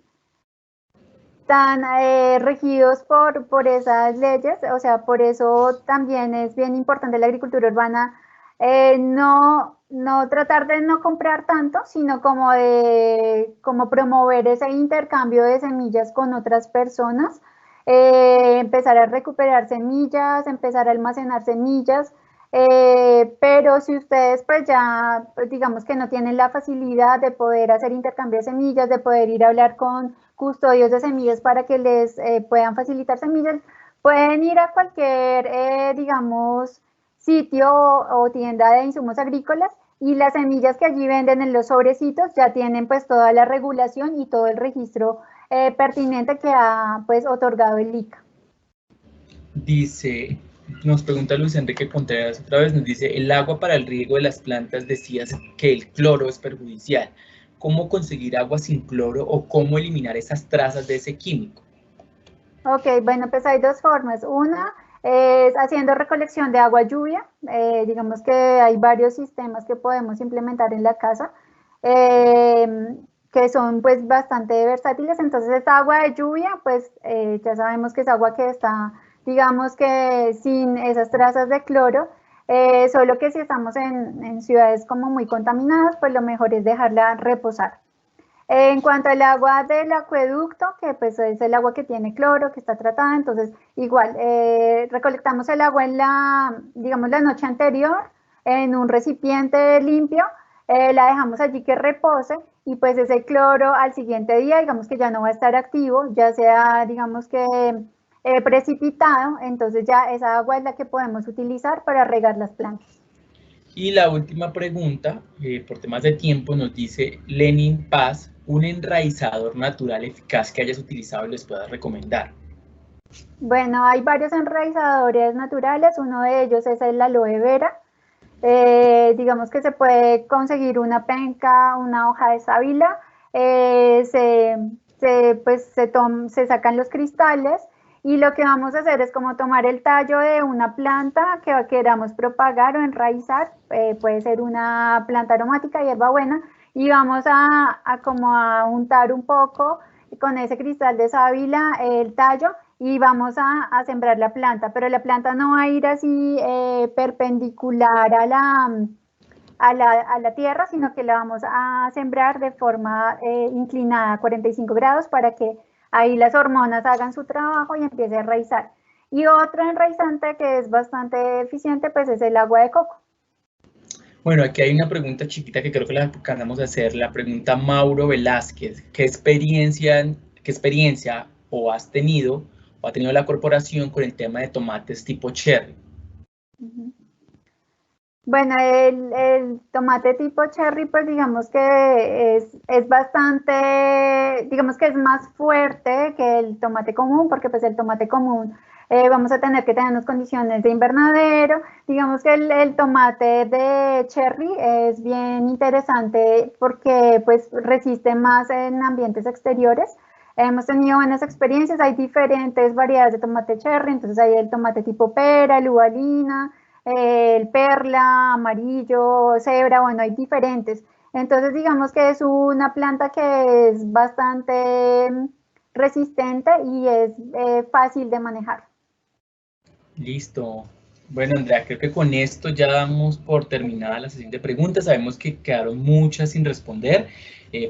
regidos por esas leyes, o sea, por eso también es bien importante la agricultura urbana, no tratar de no comprar tanto, sino como promover ese intercambio de semillas con otras personas, empezar a recuperar semillas, empezar a almacenar semillas, pero si ustedes pues ya, pues digamos que no tienen la facilidad de poder hacer intercambio de semillas, de poder ir a hablar con custodios de semillas para que les puedan facilitar semillas, pueden ir a cualquier, digamos, sitio o tienda de insumos agrícolas y las semillas que allí venden en los sobrecitos ya tienen pues toda la regulación y todo el registro pertinente que ha pues otorgado el ICA. Dice, nos pregunta Luis Enrique Contreras otra vez, nos dice, el agua para el riego de las plantas decías que el cloro es perjudicial. ¿Cómo conseguir agua sin cloro o cómo eliminar esas trazas de ese químico? Ok, bueno, pues hay dos formas. Una es haciendo recolección de agua lluvia. Digamos que hay varios sistemas que podemos implementar en la casa que son pues bastante versátiles. Entonces esta agua de lluvia, pues ya sabemos que es agua que está, digamos que sin esas trazas de cloro. Solo que si estamos en ciudades como muy contaminadas, pues lo mejor es dejarla reposar. En cuanto al agua del acueducto, que pues es el agua que tiene cloro, que está tratada, entonces igual recolectamos el agua en digamos, la noche anterior en un recipiente limpio, la dejamos allí que repose y pues ese cloro al siguiente día, digamos que ya no va a estar activo, ya sea, digamos que precipitado, entonces ya esa agua es la que podemos utilizar para regar las plantas. Y la última pregunta, por temas de tiempo, nos dice Lenin Paz, un enraizador natural eficaz que hayas utilizado y les puedas recomendar. Bueno, hay varios enraizadores naturales, uno de ellos es el aloe vera. Digamos que se puede conseguir una penca, una hoja de sábila, se sacan los cristales y lo que vamos a hacer es como tomar el tallo de una planta que queramos propagar o enraizar, puede ser una planta aromática, hierbabuena, y vamos como a untar un poco con ese cristal de sábila el tallo y vamos a sembrar la planta, pero la planta no va a ir así perpendicular a la tierra, sino que la vamos a sembrar de forma inclinada a 45 grados para que ahí las hormonas hagan su trabajo y empiece a enraizar. Y otro enraizante que es bastante eficiente, pues es el agua de coco. Bueno, aquí hay una pregunta chiquita que creo que la alcanzamos a hacer, la pregunta Mauro Velázquez, ¿qué experiencia o has tenido o ha tenido la corporación con el tema de tomates tipo cherry? Bueno, el tomate tipo cherry, pues digamos que es bastante, digamos que es más fuerte que el tomate común, porque pues el tomate común vamos a tener que tener unas condiciones de invernadero. Digamos que el tomate de cherry es bien interesante porque pues resiste más en ambientes exteriores. Hemos tenido buenas experiencias, hay diferentes variedades de tomate cherry, entonces hay el tomate tipo pera, el uvalina, el perla, amarillo, cebra, bueno, hay diferentes. Entonces, digamos que es una planta que es bastante resistente y es fácil de manejar. Listo. Bueno, Andrea, creo que con esto ya damos por terminada la sesión de preguntas. Sabemos que quedaron muchas sin responder,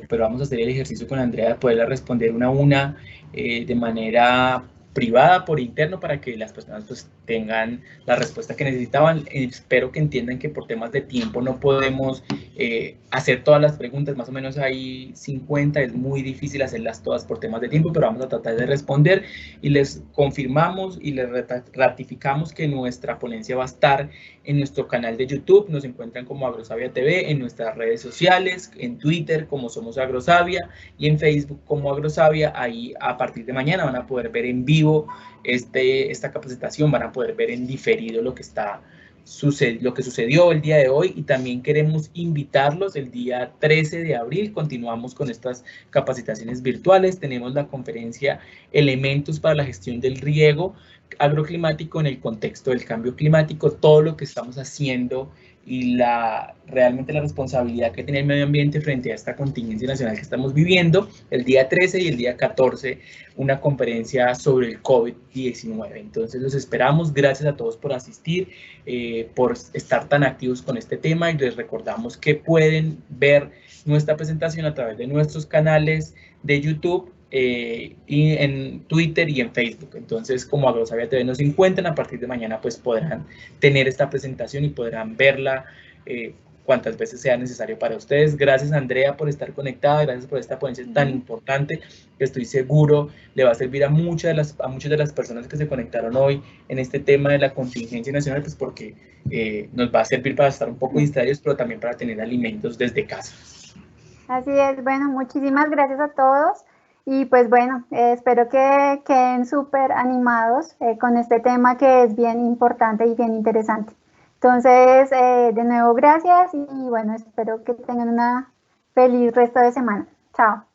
pero vamos a hacer el ejercicio con Andrea de poderla responder una a una de manera privada por interno para que las personas pues tengan la respuesta que necesitaban. Espero que entiendan que por temas de tiempo no podemos hacer todas las preguntas, más o menos hay 50, es muy difícil hacerlas todas por temas de tiempo, pero vamos a tratar de responder y les confirmamos y les ratificamos que nuestra ponencia va a estar en nuestro canal de YouTube, nos encuentran como Agrosavia TV, en nuestras redes sociales, en Twitter como Somos Agrosavia y en Facebook como Agrosavia. Ahí a partir de mañana van a poder ver en vivo esta capacitación, van a poder ver en diferido lo que sucedió el día de hoy y también queremos invitarlos el día 13 de abril, continuamos con estas capacitaciones virtuales, tenemos la conferencia Elementos para la gestión del riego agroclimático en el contexto del cambio climático, todo lo que estamos haciendo y realmente la responsabilidad que tiene el medio ambiente frente a esta contingencia nacional que estamos viviendo. El día 13 y el día 14, una conferencia sobre el COVID-19. Entonces los esperamos. Gracias a todos por asistir, por estar tan activos con este tema, y les recordamos que pueden ver nuestra presentación a través de nuestros canales de YouTube, y en Twitter y en Facebook. Entonces, como Agrosavia TV nos encuentran, a partir de mañana pues podrán tener esta presentación y podrán verla cuantas veces sea necesario para ustedes. Gracias, Andrea, por estar conectada, gracias por esta ponencia tan importante, que estoy seguro le va a servir a muchas de las personas que se conectaron hoy en este tema de la contingencia nacional, pues porque nos va a servir para estar un poco distraídos, pero también para tener alimentos desde casa. Así es, bueno, muchísimas gracias a todos. Y pues bueno, espero que queden súper animados con este tema que es bien importante y bien interesante. Entonces, de nuevo, gracias y bueno, espero que tengan una feliz resto de semana. Chao.